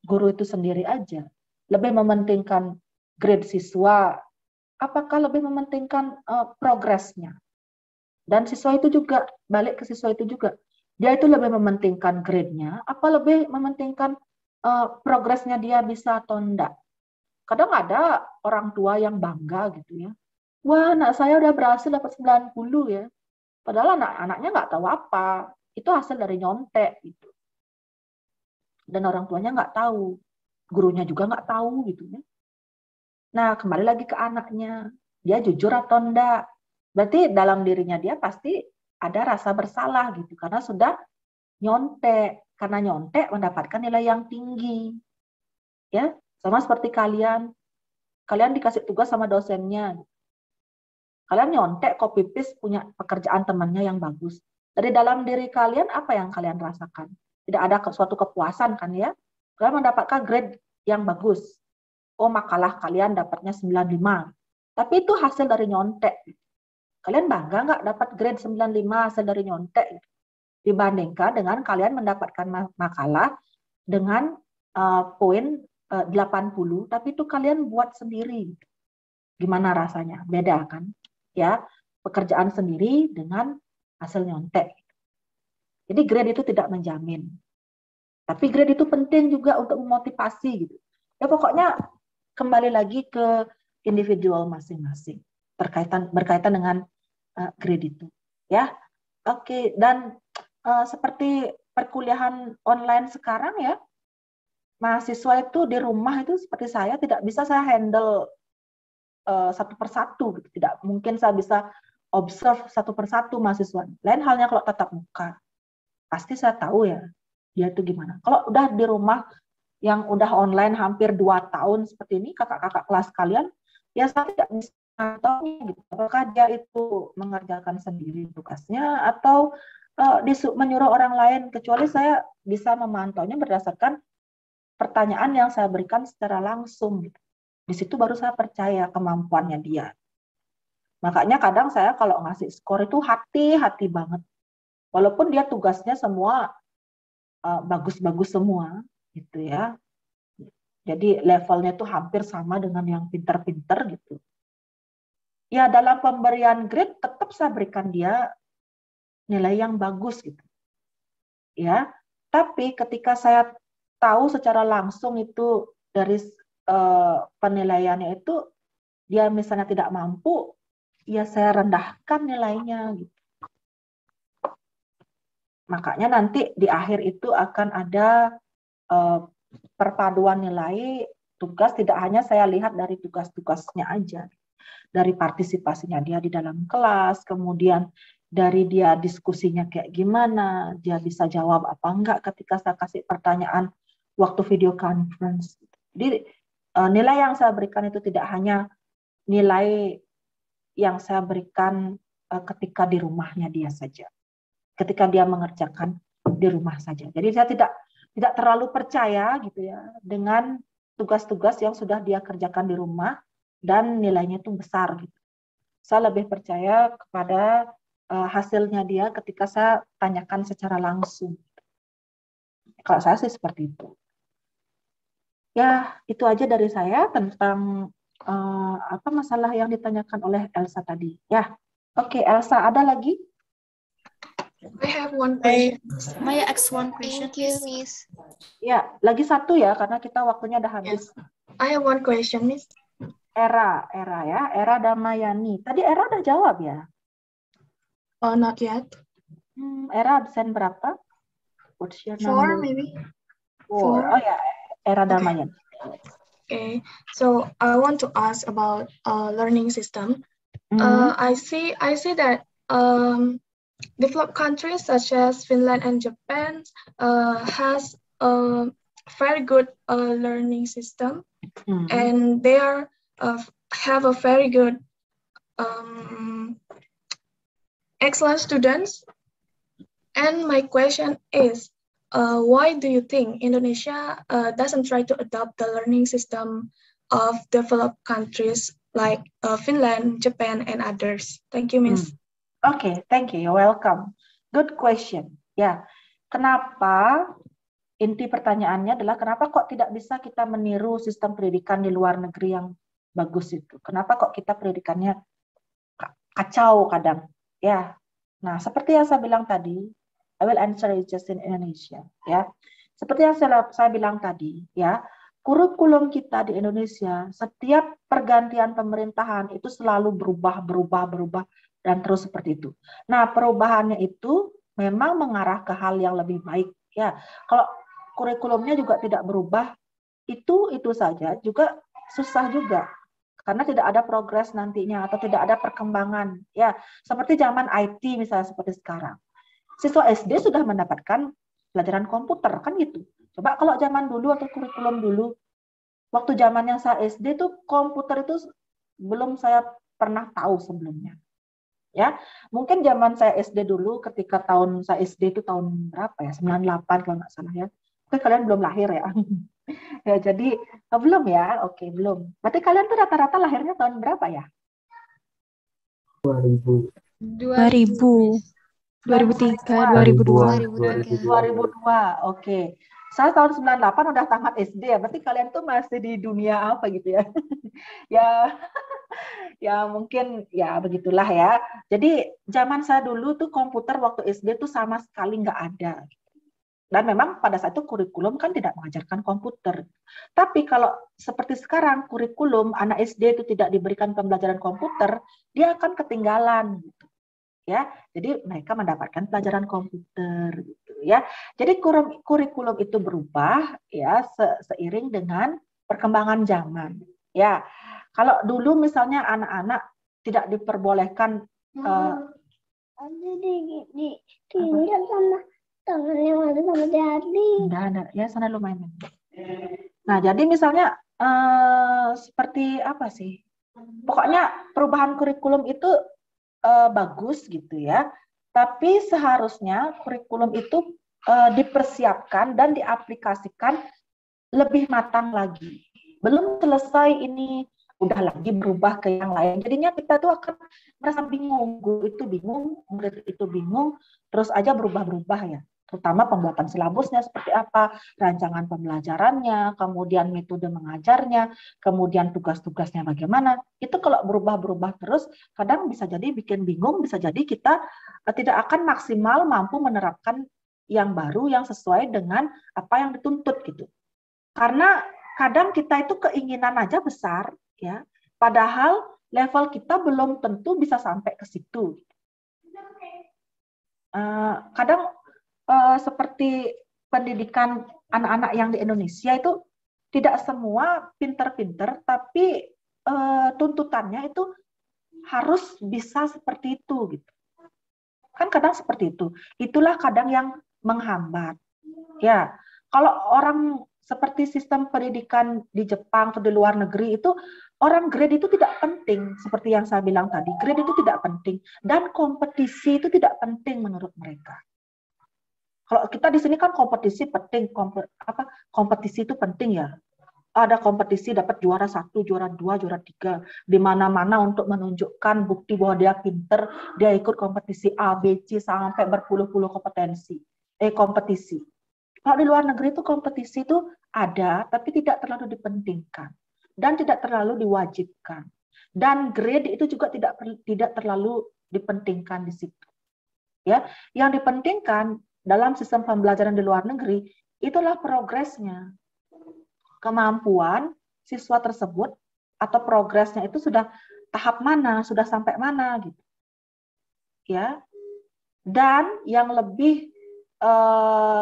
guru itu sendiri aja. Lebih mementingkan grade siswa, apakah lebih mementingkan progresnya? Dan siswa itu juga, balik ke siswa itu juga, dia itu lebih mementingkan grade-nya, apa lebih mementingkan progresnya dia bisa atau enggak? Kadang ada orang tua yang bangga gitu ya. Wah, anak saya udah berhasil dapat 90 ya. Padahal anak-anaknya nggak tahu apa. Itu hasil dari nyontek gitu. Dan orang tuanya nggak tahu, gurunya juga nggak tahu gitu ya. Nah, kembali lagi ke anaknya, dia jujur atau enggak? Berarti dalam dirinya dia pasti ada rasa bersalah gitu, karena sudah nyontek, karena nyontek mendapatkan nilai yang tinggi. Ya, sama seperti kalian dikasih tugas sama dosennya, kalian nyontek copy paste punya pekerjaan temannya yang bagus. Dari dalam diri kalian apa yang kalian rasakan? Tidak ada suatu kepuasan kan ya? Kalian mendapatkan grade yang bagus. Oh, makalah kalian dapatnya 95. Tapi itu hasil dari nyontek. Kalian bangga nggak dapat grade 95 hasil dari nyontek? Dibandingkan dengan kalian mendapatkan makalah dengan poin 80, tapi itu kalian buat sendiri. Gimana rasanya? Beda kan? Ya, pekerjaan sendiri dengan hasil nyontek. Jadi grade itu tidak menjamin. Tapi grade itu penting juga untuk memotivasi gitu. Ya pokoknya kembali lagi ke individual masing-masing berkaitan dengan grade itu. Ya, oke. Dan seperti perkuliahan online sekarang ya, mahasiswa itu di rumah itu seperti saya tidak bisa saya handle satu persatu gitu. Tidak mungkin saya bisa observe satu persatu mahasiswa. Lain halnya kalau tatap muka. Pasti saya tahu ya dia itu gimana. Kalau udah di rumah yang udah online hampir 2 tahun seperti ini, kakak-kakak kelas kalian, ya saya tidak bisa tahu gitu. Apakah dia itu mengerjakan sendiri tugasnya atau menyuruh orang lain, kecuali saya bisa memantaunya berdasarkan pertanyaan yang saya berikan secara langsung. Gitu. Di situ baru saya percaya kemampuannya dia. Makanya kadang saya kalau ngasih skor itu hati-hati banget. Walaupun dia tugasnya semua bagus-bagus semua, gitu ya. Jadi levelnya itu hampir sama dengan yang pinter-pinter gitu. Ya dalam pemberian grade tetap saya berikan dia nilai yang bagus gitu. Ya, tapi ketika saya tahu secara langsung itu dari penilaiannya itu dia misalnya tidak mampu, ya saya rendahkan nilainya gitu. Makanya nanti di akhir itu akan ada perpaduan nilai tugas, tidak hanya saya lihat dari tugas-tugasnya aja. Dari partisipasinya dia di dalam kelas, kemudian dari dia diskusinya kayak gimana, dia bisa jawab apa enggak ketika saya kasih pertanyaan waktu video conference. Jadi nilai yang saya berikan itu tidak hanya nilai yang saya berikan ketika di rumahnya dia saja, ketika dia mengerjakan di rumah saja. Jadi saya tidak terlalu percaya gitu ya dengan tugas-tugas yang sudah dia kerjakan di rumah dan nilainya itu besar gitu. Saya lebih percaya kepada hasilnya dia ketika saya tanyakan secara langsung. Kalau saya sih seperti itu. Ya, itu aja dari saya tentang apa masalah yang ditanyakan oleh Elsa tadi. Ya, oke, Elsa, ada lagi? I have one question. May I ask one question? Thank you, Miss. Ya, lagi satu ya, karena kita waktunya udah habis. I have one question, Miss. Era ya, Era Damayani. Tadi Era udah jawab ya? Oh, not yet. Era absen berapa? What's your 4 number? maybe. 4. Oh ya, Era Damayani. Okay, so I want to ask about learning system. I see that developed countries such as Finland and Japan has a very good learning system, and they have a very good excellent students. And my question is, why do you think Indonesia doesn't try to adopt the learning system of developed countries like Finland, Japan, and others? Thank you, Miss. Okay, thank you. You're welcome. Good question. Ya, kenapa? Inti pertanyaannya adalah kenapa kok tidak bisa kita meniru sistem pendidikan di luar negeri yang bagus itu? Kenapa kok kita pendidikannya kacau kadang? Ya, nah seperti yang saya bilang tadi, I will answer it just in Indonesia. Ya, seperti yang saya bilang tadi, ya, kurikulum kita di Indonesia setiap pergantian pemerintahan itu selalu berubah dan terus seperti itu. Nah, perubahannya itu memang mengarah ke hal yang lebih baik. Ya, kalau kurikulumnya juga tidak berubah, itu saja juga susah juga. Karena tidak ada progres nantinya atau tidak ada perkembangan. Ya, seperti zaman IT misalnya seperti sekarang. Siswa SD sudah mendapatkan pelajaran komputer, kan gitu. Coba kalau zaman dulu atau kurikulum dulu, waktu zaman yang saya SD itu komputer itu belum saya pernah tahu sebelumnya. Ya, mungkin zaman saya SD dulu ketika tahun saya SD itu tahun berapa ya? 98 kalau nggak salah ya. Oke, kalian belum lahir ya. Ya, jadi belum ya. Oke, belum. Berarti kalian tuh rata-rata lahirnya tahun berapa ya? 2000. 2003, 2002. Oke. Saya tahun 98 udah tamat SD ya. Berarti kalian tuh masih di dunia apa gitu ya? Ya mungkin ya begitulah ya. Jadi zaman saya dulu tuh komputer waktu SD tuh sama sekali nggak ada. Dan memang pada saat itu kurikulum kan tidak mengajarkan komputer. Tapi kalau seperti sekarang kurikulum anak SD itu tidak diberikan pembelajaran komputer, dia akan ketinggalan gitu. Ya, jadi mereka mendapatkan pelajaran komputer gitu ya. Jadi kurikulum itu berubah ya seiring dengan perkembangan zaman. Ya. Kalau dulu misalnya anak-anak tidak diperbolehkan tinggal sama tangannya sama jadi. Ya sana lu main. Nah, jadi misalnya seperti apa sih? Pokoknya perubahan kurikulum itu bagus gitu ya. Tapi seharusnya kurikulum itu dipersiapkan dan diaplikasikan lebih matang lagi. Belum selesai ini udah lagi berubah ke yang lain. Jadinya kita tuh akan merasa bingung, guru itu bingung, murid itu bingung, terus aja berubah-berubah ya. Terutama pembuatan silabusnya seperti apa, rancangan pembelajarannya, kemudian metode mengajarnya, kemudian tugas-tugasnya bagaimana. Itu kalau berubah-berubah terus, kadang bisa jadi bikin bingung, bisa jadi kita tidak akan maksimal mampu menerapkan yang baru, yang sesuai dengan apa yang dituntut gitu. Karena kadang kita itu keinginan aja besar, ya, padahal level kita belum tentu bisa sampai ke situ. Kadang seperti pendidikan anak-anak yang di Indonesia itu tidak semua pinter-pinter, tapi tuntutannya itu harus bisa seperti itu gitu. Kan kadang seperti itu. Itulah kadang yang menghambat. Ya, kalau orang seperti sistem pendidikan di Jepang atau di luar negeri itu orang grade itu tidak penting seperti yang saya bilang tadi. Grade itu tidak penting dan kompetisi itu tidak penting menurut mereka. Kalau kita di sini kan kompetisi penting, kompetisi itu penting ya. Ada kompetisi dapat juara 1, juara 2, juara 3 di mana-mana untuk menunjukkan bukti bahwa dia pinter, dia ikut kompetisi A, B, C sampai berpuluh-puluh kompetisi. Kalau di luar negeri itu kompetisi itu ada, tapi tidak terlalu dipentingkan dan tidak terlalu diwajibkan. Dan grade itu juga tidak terlalu dipentingkan di situ. Ya, yang dipentingkan dalam sistem pembelajaran di luar negeri itulah progresnya. Kemampuan siswa tersebut atau progresnya itu sudah tahap mana, sudah sampai mana gitu. Ya. Dan yang lebih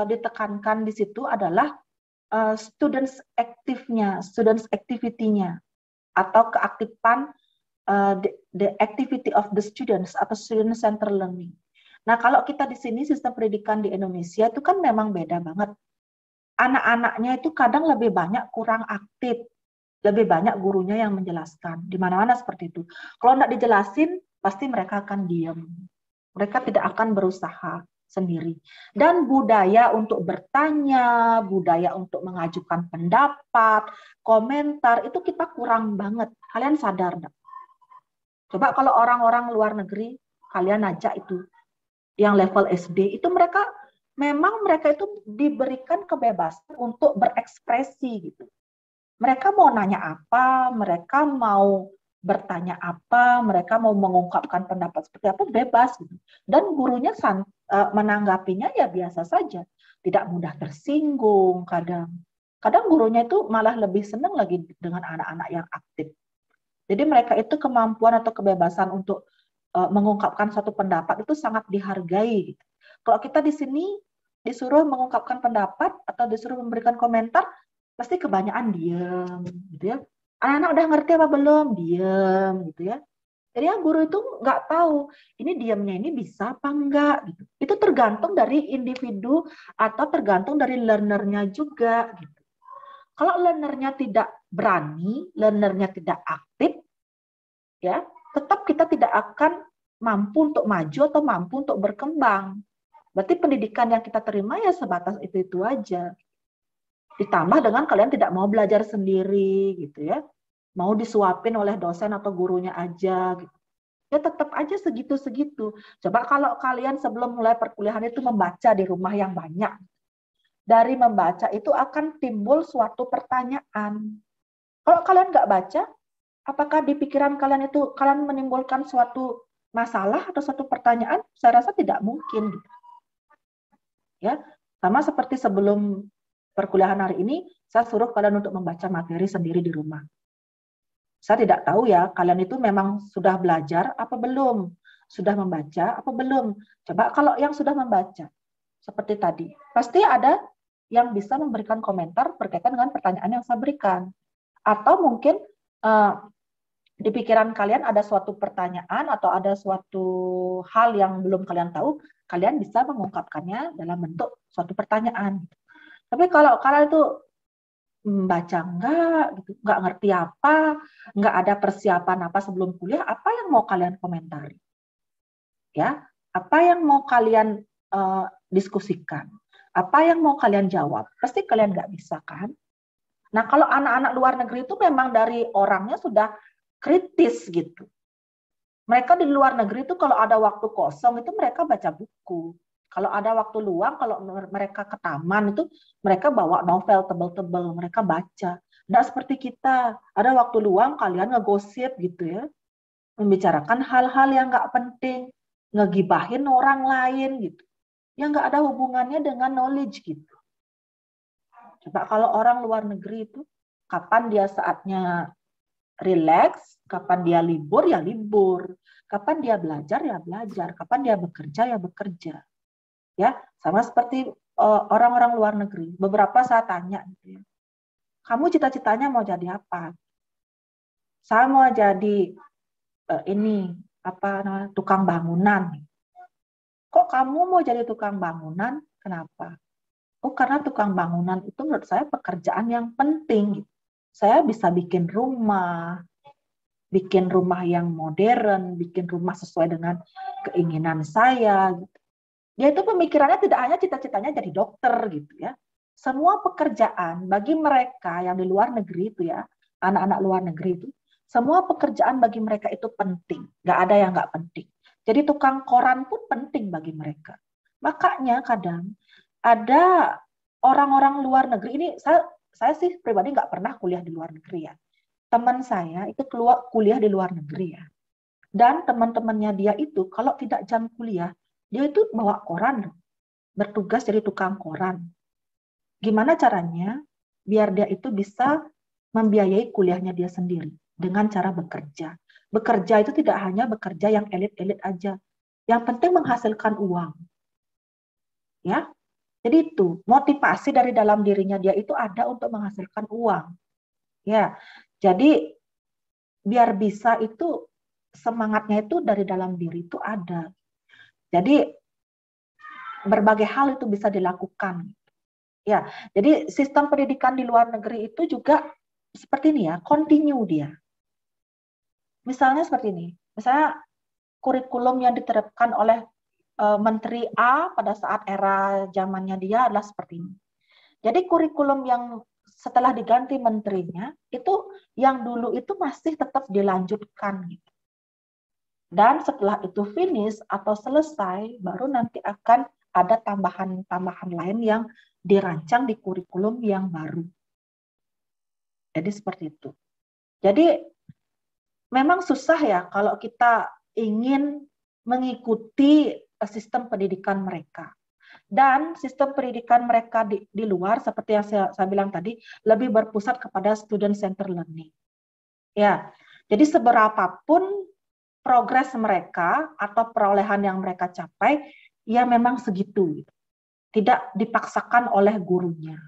ditekankan di situ adalah students activity-nya atau keaktifan the activity of the students atau student center learning. Nah, kalau kita di sini sistem pendidikan di Indonesia itu kan memang beda banget. Anak-anaknya itu kadang lebih banyak kurang aktif, lebih banyak gurunya yang menjelaskan. Di mana-mana seperti itu. Kalau tidak dijelasin, pasti mereka akan diam. Mereka tidak akan berusaha sendiri. Dan budaya untuk bertanya, budaya untuk mengajukan pendapat, komentar, itu kita kurang banget. Kalian sadar enggak? Coba kalau orang-orang luar negeri, kalian ajak itu, yang level SD, itu mereka itu diberikan kebebasan untuk berekspresi gitu. Mereka mau nanya apa, mereka mau bertanya apa, mereka mau mengungkapkan pendapat seperti apa, bebas gitu. Dan gurunya menanggapinya ya biasa saja, tidak mudah tersinggung kadang. Kadang gurunya itu malah lebih senang lagi dengan anak-anak yang aktif. Jadi mereka itu kemampuan atau kebebasan untuk mengungkapkan suatu pendapat itu sangat dihargai. Gitu. Kalau kita di sini disuruh mengungkapkan pendapat atau disuruh memberikan komentar, pasti kebanyakan diam, gitu ya. Anak-anak udah ngerti apa belum? Diam, gitu ya. Jadi yang guru itu nggak tahu ini diamnya ini bisa apa enggak, gitu. Itu tergantung dari individu atau tergantung dari learnernya juga, gitu. Kalau learnernya tidak berani, learnernya tidak aktif, ya tetap kita tidak akan mampu untuk maju atau mampu untuk berkembang. Berarti pendidikan yang kita terima ya sebatas itu aja. Ditambah dengan kalian tidak mau belajar sendiri gitu ya. Mau disuapin oleh dosen atau gurunya aja gitu. Ya tetap aja segitu-segitu. Coba kalau kalian sebelum mulai perkuliahan itu membaca di rumah yang banyak. Dari membaca itu akan timbul suatu pertanyaan. Kalau kalian nggak baca, apakah di pikiran kalian itu kalian menimbulkan suatu masalah atau suatu pertanyaan? Saya rasa tidak mungkin. Ya, sama seperti sebelum perkuliahan hari ini, saya suruh kalian untuk membaca materi sendiri di rumah. Saya tidak tahu ya, kalian itu memang sudah belajar apa belum? Sudah membaca apa belum? Coba kalau yang sudah membaca, seperti tadi, pasti ada yang bisa memberikan komentar berkaitan dengan pertanyaan yang saya berikan. Atau mungkin di pikiran kalian ada suatu pertanyaan atau ada suatu hal yang belum kalian tahu, kalian bisa mengungkapkannya dalam bentuk suatu pertanyaan. Tapi kalau kalian itu membaca enggak, gitu, enggak ngerti apa, enggak ada persiapan apa sebelum kuliah, apa yang mau kalian komentari? Ya, apa yang mau kalian diskusikan? Apa yang mau kalian jawab? Pasti kalian enggak bisa kan? Nah, kalau anak-anak luar negeri itu memang dari orangnya sudah kritis gitu. Mereka di luar negeri itu kalau ada waktu kosong itu mereka baca buku. Kalau ada waktu luang, kalau mereka ke taman itu mereka bawa novel tebal-tebal, mereka baca. Nggak seperti kita, ada waktu luang kalian ngegosip gitu ya, membicarakan hal-hal yang nggak penting, ngegibahin orang lain gitu, yang nggak ada hubungannya dengan knowledge gitu. Coba kalau orang luar negeri itu, kapan dia saatnya relax, kapan dia libur, ya libur. Kapan dia belajar, ya belajar. Kapan dia bekerja, ya bekerja. Ya, sama seperti orang-orang luar negeri. Beberapa saya tanya, gitu ya, kamu cita-citanya mau jadi apa? saya mau jadi ini apa namanya, tukang bangunan. Kok kamu mau jadi tukang bangunan? Kenapa? Oh, karena tukang bangunan itu menurut saya pekerjaan yang penting. Saya bisa bikin rumah yang modern, bikin rumah sesuai dengan keinginan saya. Ya itu pemikirannya tidak hanya cita-citanya jadi dokter gitu ya. Semua pekerjaan bagi mereka yang di luar negeri itu ya, anak-anak luar negeri itu, semua pekerjaan bagi mereka itu penting. Nggak ada yang nggak penting. Jadi tukang koran pun penting bagi mereka. Makanya kadang ada orang-orang luar negeri, ini saya sih pribadi nggak pernah kuliah di luar negeri ya. Teman saya itu keluar kuliah di luar negeri ya. Dan teman-temannya dia itu kalau tidak jam kuliah, dia itu bawa koran, bertugas jadi tukang koran. Gimana caranya biar dia itu bisa membiayai kuliahnya dia sendiri dengan cara bekerja. Bekerja itu tidak hanya bekerja yang elit-elit aja. Yang penting menghasilkan uang. Ya. Jadi itu motivasi dari dalam dirinya dia itu ada untuk menghasilkan uang. Ya. Jadi biar bisa itu semangatnya itu dari dalam diri itu ada. Jadi berbagai hal itu bisa dilakukan. Ya, jadi sistem pendidikan di luar negeri itu juga seperti ini ya, continue dia. Misalnya seperti ini, misalnya kurikulum yang diterapkan oleh Menteri A pada saat era zamannya dia adalah seperti ini. Jadi kurikulum yang setelah diganti menterinya, itu yang dulu itu masih tetap dilanjutkan. Gitu. Dan setelah itu finish atau selesai, baru nanti akan ada tambahan-tambahan lain yang dirancang di kurikulum yang baru. Jadi seperti itu. Jadi memang susah ya kalau kita ingin mengikuti sistem pendidikan mereka. Dan sistem pendidikan mereka di luar, seperti yang saya bilang tadi, lebih berpusat kepada student center learning. Ya, jadi seberapapun progres mereka atau perolehan yang mereka capai, ya memang segitu. Tidak dipaksakan oleh gurunya.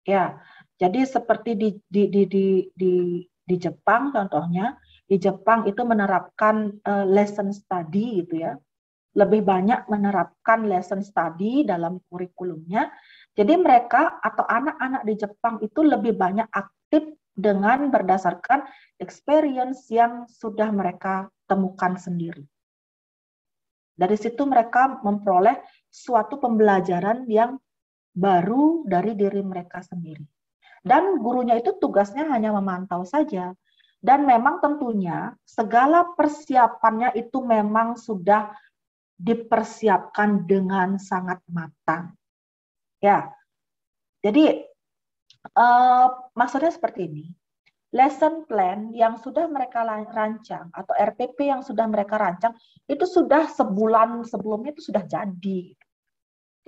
Ya, jadi seperti di Jepang contohnya, di Jepang itu menerapkan lesson study gitu ya. Lebih banyak menerapkan lesson study dalam kurikulumnya. Jadi mereka atau anak-anak di Jepang itu lebih banyak aktif dengan berdasarkan experience yang sudah mereka temukan sendiri. Dari situ mereka memperoleh suatu pembelajaran yang baru dari diri mereka sendiri. Dan gurunya itu tugasnya hanya memantau saja. Dan memang tentunya segala persiapannya itu memang sudah dipersiapkan dengan sangat matang. Ya, jadi maksudnya seperti ini. Lesson plan yang sudah mereka rancang atau RPP yang sudah mereka rancang itu sudah sebulan sebelumnya itu sudah jadi.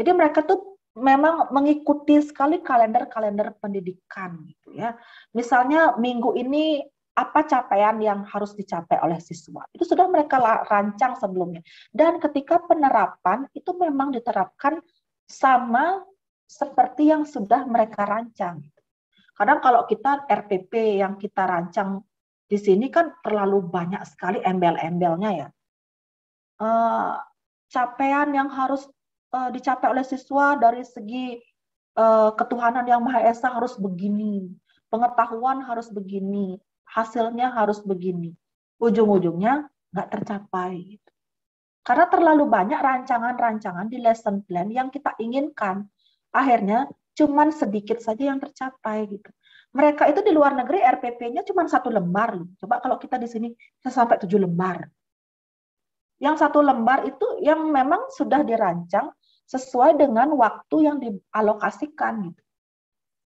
Jadi mereka tuh memang mengikuti sekali kalender-kalender pendidikan gitu ya. Misalnya minggu ini apa capaian yang harus dicapai oleh siswa. Itu sudah mereka rancang sebelumnya. Dan ketika penerapan itu memang diterapkan sama seperti yang sudah mereka rancang. Kadang kalau kita RPP yang kita rancang di sini kan terlalu banyak sekali embel-embelnya ya. Capaian yang harus dicapai oleh siswa dari segi ketuhanan yang Maha Esa harus begini, pengetahuan harus begini, hasilnya harus begini. Ujung-ujungnya nggak tercapai. Karena terlalu banyak rancangan-rancangan di lesson plan yang kita inginkan. Akhirnya cuman sedikit saja yang tercapai gitu. Mereka itu di luar negeri RPP-nya cuma 1 lembar. Coba kalau kita di sini bisa sampai 7 lembar. Yang 1 lembar itu yang memang sudah dirancang sesuai dengan waktu yang dialokasikan gitu.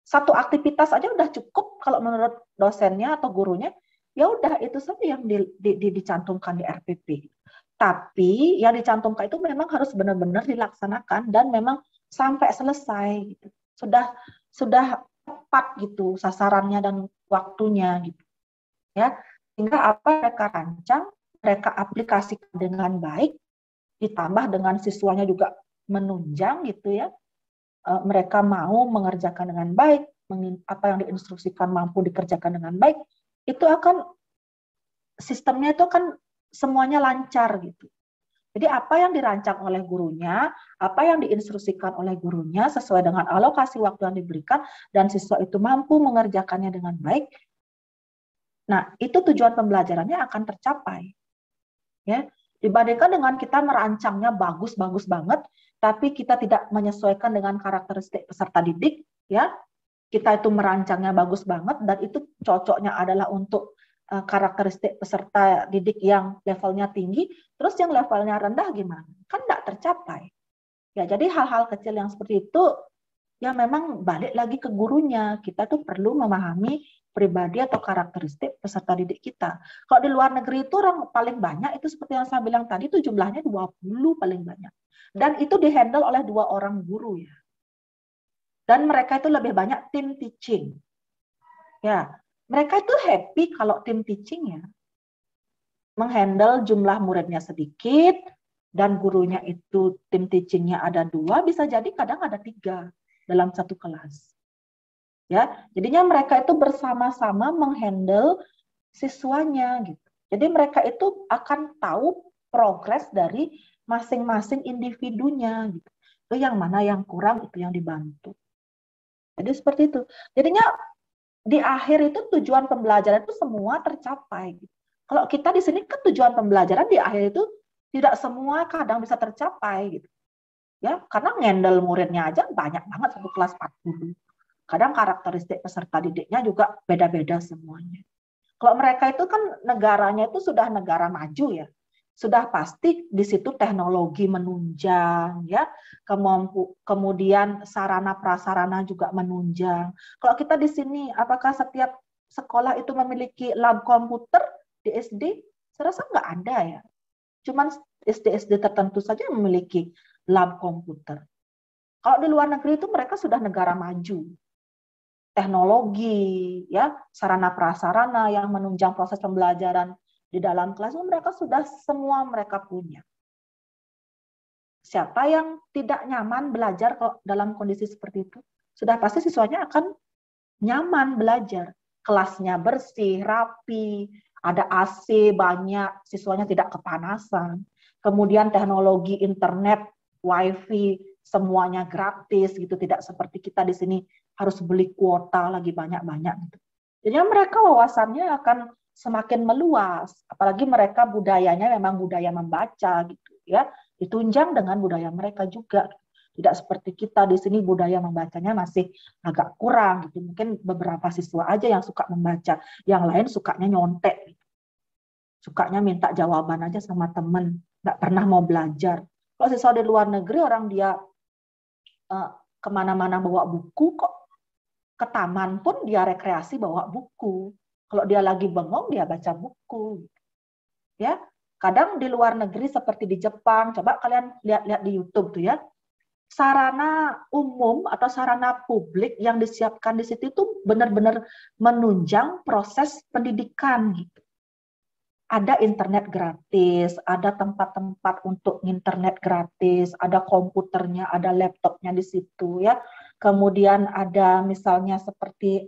Satu aktivitas aja udah cukup kalau menurut dosennya atau gurunya, ya udah itu saja yang dicantumkan di RPP. Tapi yang dicantumkan itu memang harus benar-benar dilaksanakan dan memang sampai selesai gitu. Sudah tepat gitu sasarannya dan waktunya gitu. Ya, sehingga apa mereka rancang, mereka aplikasikan dengan baik, ditambah dengan siswanya juga menunjang gitu ya. Mereka mau mengerjakan dengan baik, apa yang diinstruksikan mampu dikerjakan dengan baik, itu akan sistemnya itu kan semuanya lancar gitu. Jadi apa yang dirancang oleh gurunya, apa yang diinstruksikan oleh gurunya sesuai dengan alokasi waktu yang diberikan dan siswa itu mampu mengerjakannya dengan baik. Nah, itu tujuan pembelajarannya akan tercapai. Ya, dibandingkan dengan kita merancangnya bagus-bagus banget, tapi kita tidak menyesuaikan dengan karakteristik peserta didik, ya. Kita itu merancangnya bagus banget dan itu cocoknya adalah untuk karakteristik peserta didik yang levelnya tinggi, terus yang levelnya rendah gimana? Kan tidak tercapai. Ya, jadi hal-hal kecil yang seperti itu, ya memang balik lagi ke gurunya. Kita tuh perlu memahami pribadi atau karakteristik peserta didik kita. Kalau di luar negeri itu orang paling banyak, itu seperti yang saya bilang tadi, itu jumlahnya 20 paling banyak. Dan itu dihandle oleh 2 orang guru ya. Dan mereka itu lebih banyak tim teaching. Ya, mereka itu happy kalau tim teaching ya. Menghandle jumlah muridnya sedikit, dan gurunya itu tim teachingnya ada 2, bisa jadi kadang ada 3 dalam satu kelas. Ya, jadinya mereka itu bersama-sama menghandle siswanya gitu. Jadi mereka itu akan tahu progres dari masing-masing individunya gitu. Itu yang mana yang kurang, itu yang dibantu. Jadi seperti itu. Jadinya di akhir itu tujuan pembelajaran itu semua tercapai. Kalau kita di sini kan tujuan pembelajaran di akhir itu tidak semua kadang bisa tercapai gitu. Ya, karena ngendel muridnya aja banyak banget, satu kelas 40. Kadang karakteristik peserta didiknya juga beda-beda semuanya. Kalau mereka itu kan negaranya itu sudah negara maju ya. Sudah pasti di situ teknologi menunjang ya, kemudian sarana prasarana juga menunjang. Kalau kita di sini, apakah setiap sekolah itu memiliki lab komputer di SD? Saya rasa nggak ada ya. Cuman SD-SD tertentu saja yang memiliki lab komputer. Kalau di luar negeri itu mereka sudah negara maju. Teknologi, ya, sarana prasarana yang menunjang proses pembelajaran di dalam kelas, mereka sudah semua mereka punya. Siapa yang tidak nyaman belajar kalau dalam kondisi seperti itu? Sudah pasti siswanya akan nyaman belajar. Kelasnya bersih, rapi, ada AC banyak, siswanya tidak kepanasan. Kemudian teknologi internet, wifi, semuanya gratis gitu, tidak seperti kita di sini harus beli kuota lagi banyak-banyak gitu. Jadi mereka wawasannya akan semakin meluas, apalagi mereka budayanya memang budaya membaca gitu ya, ditunjang dengan budaya mereka juga. Tidak seperti kita di sini budaya membacanya masih agak kurang gitu. Mungkin beberapa siswa aja yang suka membaca, yang lain sukanya nyontek gitu. Sukanya minta jawaban aja sama temen, nggak pernah mau belajar. Kalau siswa di luar negeri, orang dia kemana-mana bawa buku kok, ke taman pun dia rekreasi bawa buku. Kalau dia lagi bengong, dia baca buku. Ya, kadang di luar negeri seperti di Jepang, coba kalian lihat-lihat di YouTube tuh ya, sarana umum atau sarana publik yang disiapkan di situ itu benar-benar menunjang proses pendidikan gitu. Ada internet gratis, ada tempat-tempat untuk internet gratis, ada komputernya, ada laptopnya di situ ya. Kemudian ada misalnya seperti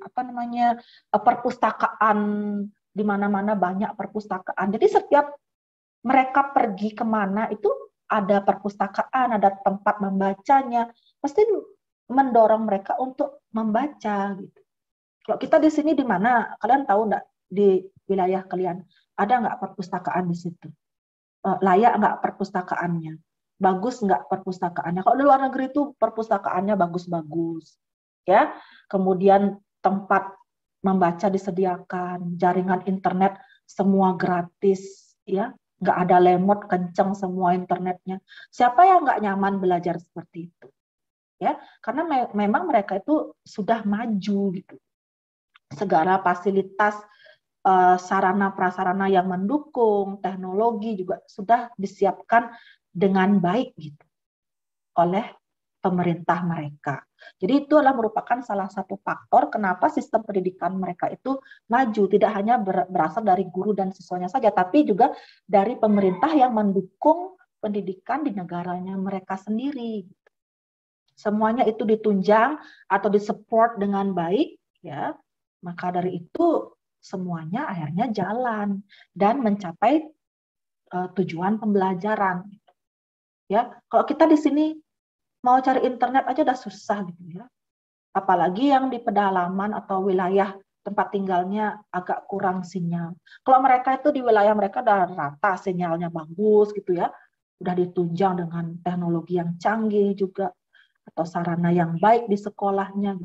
perpustakaan, di mana-mana banyak perpustakaan. Jadi setiap mereka pergi kemana itu ada perpustakaan, ada tempat membacanya, pasti mendorong mereka untuk membaca gitu. Kalau kita di sini di mana, kalian tahu nggak di wilayah kalian ada nggak perpustakaan di situ? Layak nggak perpustakaannya? Bagus nggak perpustakaannya? Kalau di luar negeri itu perpustakaannya bagus-bagus, ya. Kemudian tempat membaca disediakan, jaringan internet semua gratis, ya. Nggak ada lemot kenceng semua internetnya. Siapa yang nggak nyaman belajar seperti itu? Ya, karena memang mereka itu sudah maju gitu. Segala fasilitas sarana prasarana yang mendukung, teknologi juga sudah disiapkan dengan baik gitu oleh pemerintah mereka. Jadi itu adalah merupakan salah satu faktor kenapa sistem pendidikan mereka itu maju, tidak hanya berasal dari guru dan siswanya saja, tapi juga dari pemerintah yang mendukung pendidikan di negaranya mereka sendiri. Semuanya itu ditunjang atau disupport dengan baik, ya. Maka dari itu semuanya akhirnya jalan dan mencapai tujuan pembelajaran. Ya, kalau kita di sini mau cari internet aja udah susah gitu ya. Apalagi yang di pedalaman atau wilayah tempat tinggalnya agak kurang sinyal. Kalau mereka itu di wilayah mereka udah rata sinyalnya bagus gitu ya. Udah ditunjang dengan teknologi yang canggih juga atau sarana yang baik di sekolahnya.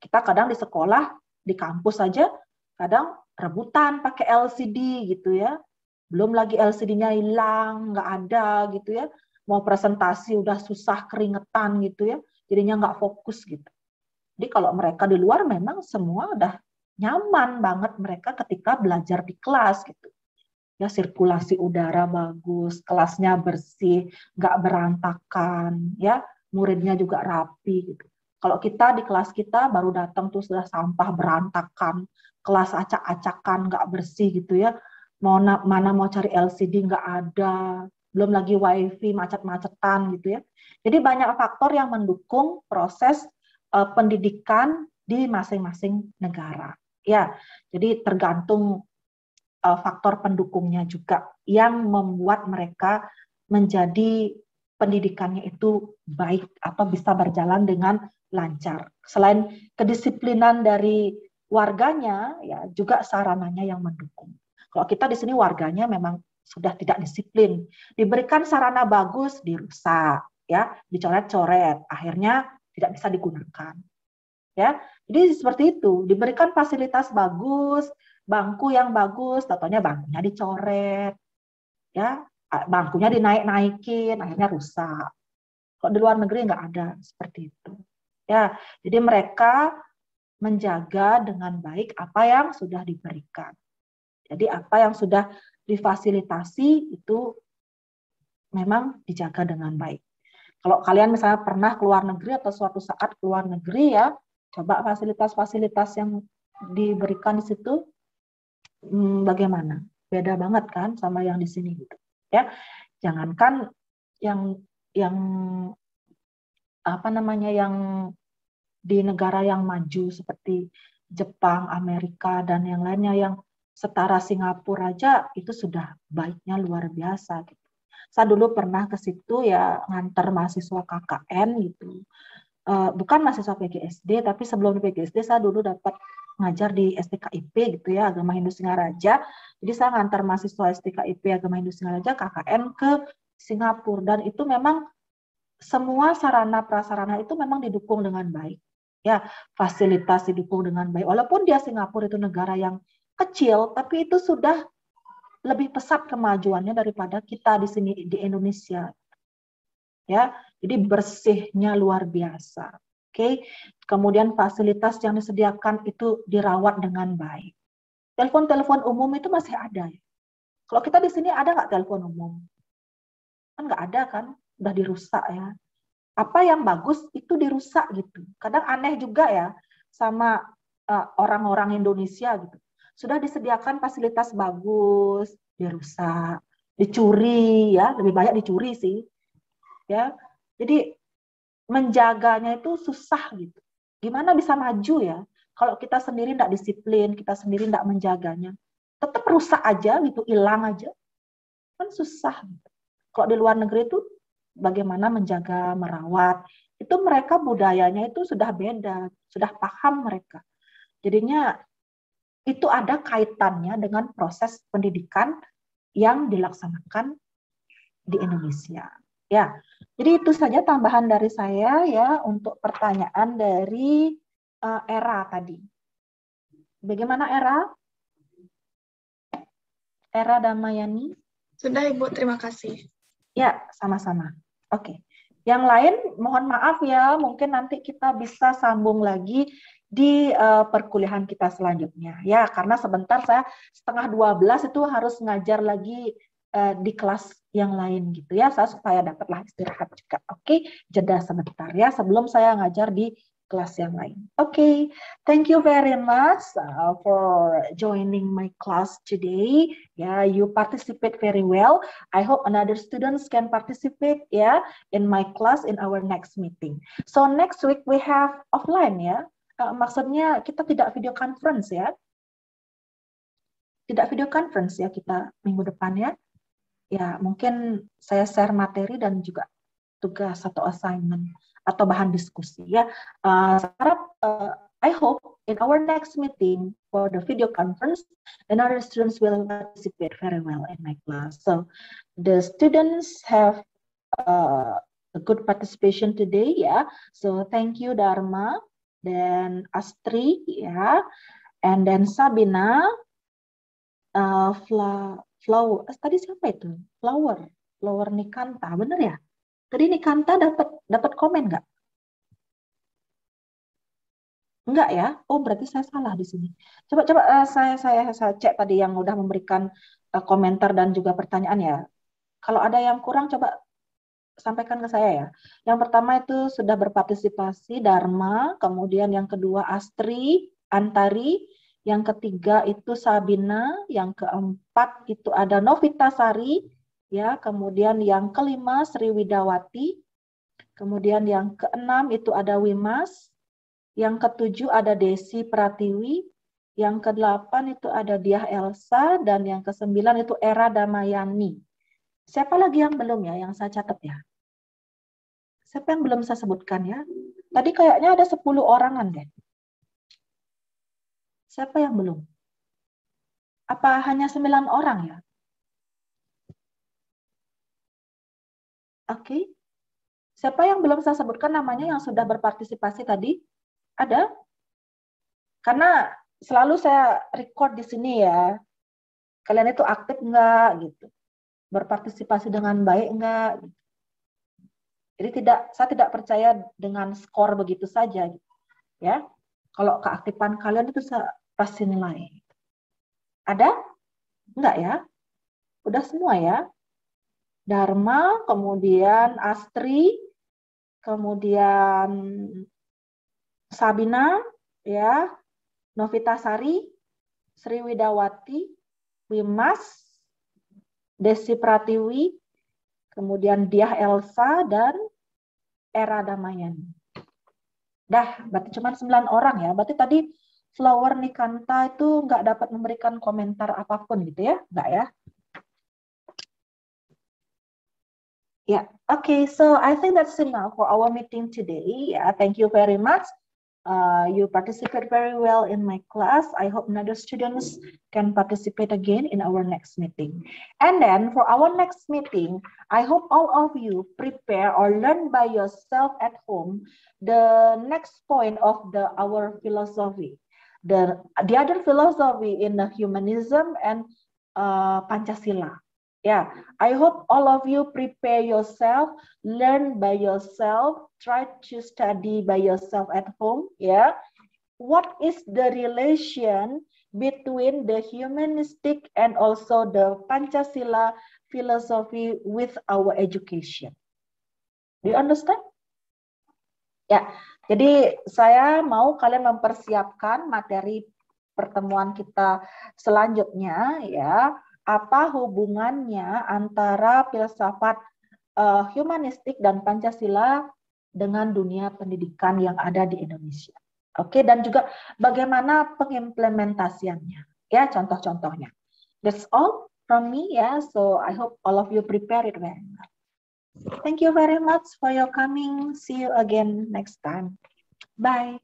Kita kadang di sekolah, di kampus saja kadang rebutan pakai LCD gitu ya. Belum lagi LCD-nya hilang, nggak ada gitu ya. Mau presentasi udah susah keringetan gitu ya. Jadinya nggak fokus gitu. Jadi kalau mereka di luar memang semua udah nyaman banget mereka ketika belajar di kelas gitu. Ya sirkulasi udara bagus, kelasnya bersih, nggak berantakan, ya muridnya juga rapi gitu. Kalau kita di kelas kita baru datang tuh sudah sampah berantakan, kelas acak-acakan, nggak bersih gitu ya. Mana mau cari LCD nggak ada, belum lagi wifi macet-macetan gitu ya. Jadi banyak faktor yang mendukung proses pendidikan di masing-masing negara. Ya, jadi tergantung faktor pendukungnya juga yang membuat mereka menjadi pendidikannya itu baik atau bisa berjalan dengan lancar. Selain kedisiplinan dari warganya, ya juga sarananya yang mendukung. Kalau kita di sini warganya memang sudah tidak disiplin, diberikan sarana bagus dirusak, ya dicoret-coret, akhirnya tidak bisa digunakan. Ya, jadi seperti itu, diberikan fasilitas bagus, bangku yang bagus, contohnya bangkunya dicoret, ya, bangkunya dinaik-naikin, akhirnya rusak. Kalau di luar negeri nggak ada seperti itu. Ya, jadi mereka menjaga dengan baik apa yang sudah diberikan. Jadi apa yang sudah difasilitasi itu memang dijaga dengan baik. Kalau kalian misalnya pernah keluar negeri atau suatu saat keluar negeri ya, coba fasilitas-fasilitas yang diberikan di situ bagaimana? Beda banget kan sama yang di sini gitu. Ya, jangankan yang apa namanya yang di negara yang maju seperti Jepang, Amerika dan yang lainnya yang setara Singapura aja itu sudah baiknya luar biasa gitu. Saya dulu pernah ke situ ya nganter mahasiswa KKN gitu. Bukan mahasiswa PGSD, tapi sebelum di PGSD saya dulu dapat ngajar di STKIP gitu ya, Agama Hindu Singaraja. Jadi saya ngantar mahasiswa STKIP Agama Hindu Singaraja KKN ke Singapura dan itu memang semua sarana prasarana itu memang didukung dengan baik. Ya, fasilitas didukung dengan baik. Walaupun dia Singapura itu negara yang kecil, tapi itu sudah lebih pesat kemajuannya daripada kita di sini di Indonesia. Ya, jadi bersihnya luar biasa. Oke. Kemudian fasilitas yang disediakan itu dirawat dengan baik. Telepon-telepon umum itu masih ada ya. Kalau kita di sini ada nggak telepon umum? Kan nggak ada kan, udah dirusak ya. Apa yang bagus itu dirusak gitu. Kadang aneh juga ya sama orang-orang Indonesia gitu. Sudah disediakan fasilitas bagus, dirusak, dicuri ya, lebih banyak dicuri sih. Ya. Jadi menjaganya itu susah gitu. Gimana bisa maju ya? Kalau kita sendiri tidak disiplin, kita sendiri tidak menjaganya, tetap rusak aja gitu, hilang aja. Kan susah gitu. Kalau di luar negeri itu bagaimana menjaga, merawat, itu mereka budayanya itu sudah beda, sudah paham mereka. Jadinya itu ada kaitannya dengan proses pendidikan yang dilaksanakan di Indonesia. Ya, jadi itu saja tambahan dari saya ya untuk pertanyaan dari Era tadi. Bagaimana Era? Era Damayani? Sudah Ibu, terima kasih. Ya, sama-sama. Oke. Yang lain mohon maaf ya, mungkin nanti kita bisa sambung lagi di perkuliahan kita selanjutnya. Ya, karena sebentar saya 11:30 itu harus ngajar lagi di kelas yang lain gitu ya, saya supaya dapatlah istirahat juga. Oke, jeda sebentar ya sebelum saya ngajar di kelas yang lain. Oke, thank you very much for joining my class today. Yeah, you participate very well. I hope another students can participate in my class in our next meeting. So next week we have offline ya. Maksudnya kita tidak video conference ya. tidak video conference ya kita minggu depan ya. Ya, mungkin saya share materi dan juga tugas atau assignment atau bahan diskusi ya. I hope in our next meeting for the video conference, and other students will participate very well in my class. So the students have a good participation today ya. So thank you Dharma, dan Astri ya, and then Sabina, Flower. Tadi siapa itu? Flower Nikanta, bener ya? Tadi Nikanta dapat komen nggak? Enggak ya? Oh berarti saya salah di sini. Coba saya cek tadi yang udah memberikan komentar dan juga pertanyaan ya. Kalau ada yang kurang coba sampaikan ke saya ya. Yang pertama itu sudah berpartisipasi Dharma, kemudian yang kedua Astri, Antari, yang ketiga itu Sabina, yang keempat itu ada Novitasari, ya, kemudian yang kelima Sri Widawati, kemudian yang keenam itu ada Wimas, yang ketujuh ada Desi Pratiwi, yang kedelapan itu ada Diah Elsa, dan yang kesembilan itu Era Damayani. Siapa lagi yang belum ya, yang saya catat ya? Siapa yang belum saya sebutkan ya? Tadi kayaknya ada 10 orangan deh. Siapa yang belum? Apa hanya 9 orang ya? Oke. Siapa yang belum saya sebutkan namanya yang sudah berpartisipasi tadi? Ada? Karena selalu saya record di sini ya. Kalian itu aktif enggak gitu. Berpartisipasi dengan baik enggak gitu. Jadi saya tidak percaya dengan skor begitu saja gitu. Ya. Kalau keaktifan kalian itu pasti nilai. Ada? Enggak ya? Udah semua ya? Dharma, kemudian Astri, kemudian Sabina, ya, Novitasari, Sri Widawati, Wimas, Desi Pratiwi, kemudian Diah Elsa, dan Era Damayani. Dah, berarti cuma 9 orang ya. Berarti tadi Flower Nikanta itu nggak dapat memberikan komentar apapun gitu ya? Nggak ya? Yeah, okay, so I think that's enough for our meeting today. Yeah, thank you very much. You participate very well in my class. I hope another students can participate again in our next meeting. And then for our next meeting, I hope all of you prepare or learn by yourself at home the next point of our philosophy. The other philosophy in the humanism and Pancasila. Yeah, I hope all of you prepare yourself, learn by yourself, try to study by yourself at home. Yeah, what is the relation between the humanistic and also the Pancasila philosophy with our education? Do you understand? Ya, jadi saya mau kalian mempersiapkan materi pertemuan kita selanjutnya ya. Apa hubungannya antara filsafat humanistik dan Pancasila dengan dunia pendidikan yang ada di Indonesia. Oke, dan juga bagaimana pengimplementasiannya, ya, contoh-contohnya. That's all from me, ya. So I hope all of you prepare it very well. Thank you very much for your coming. See you again next time. Bye.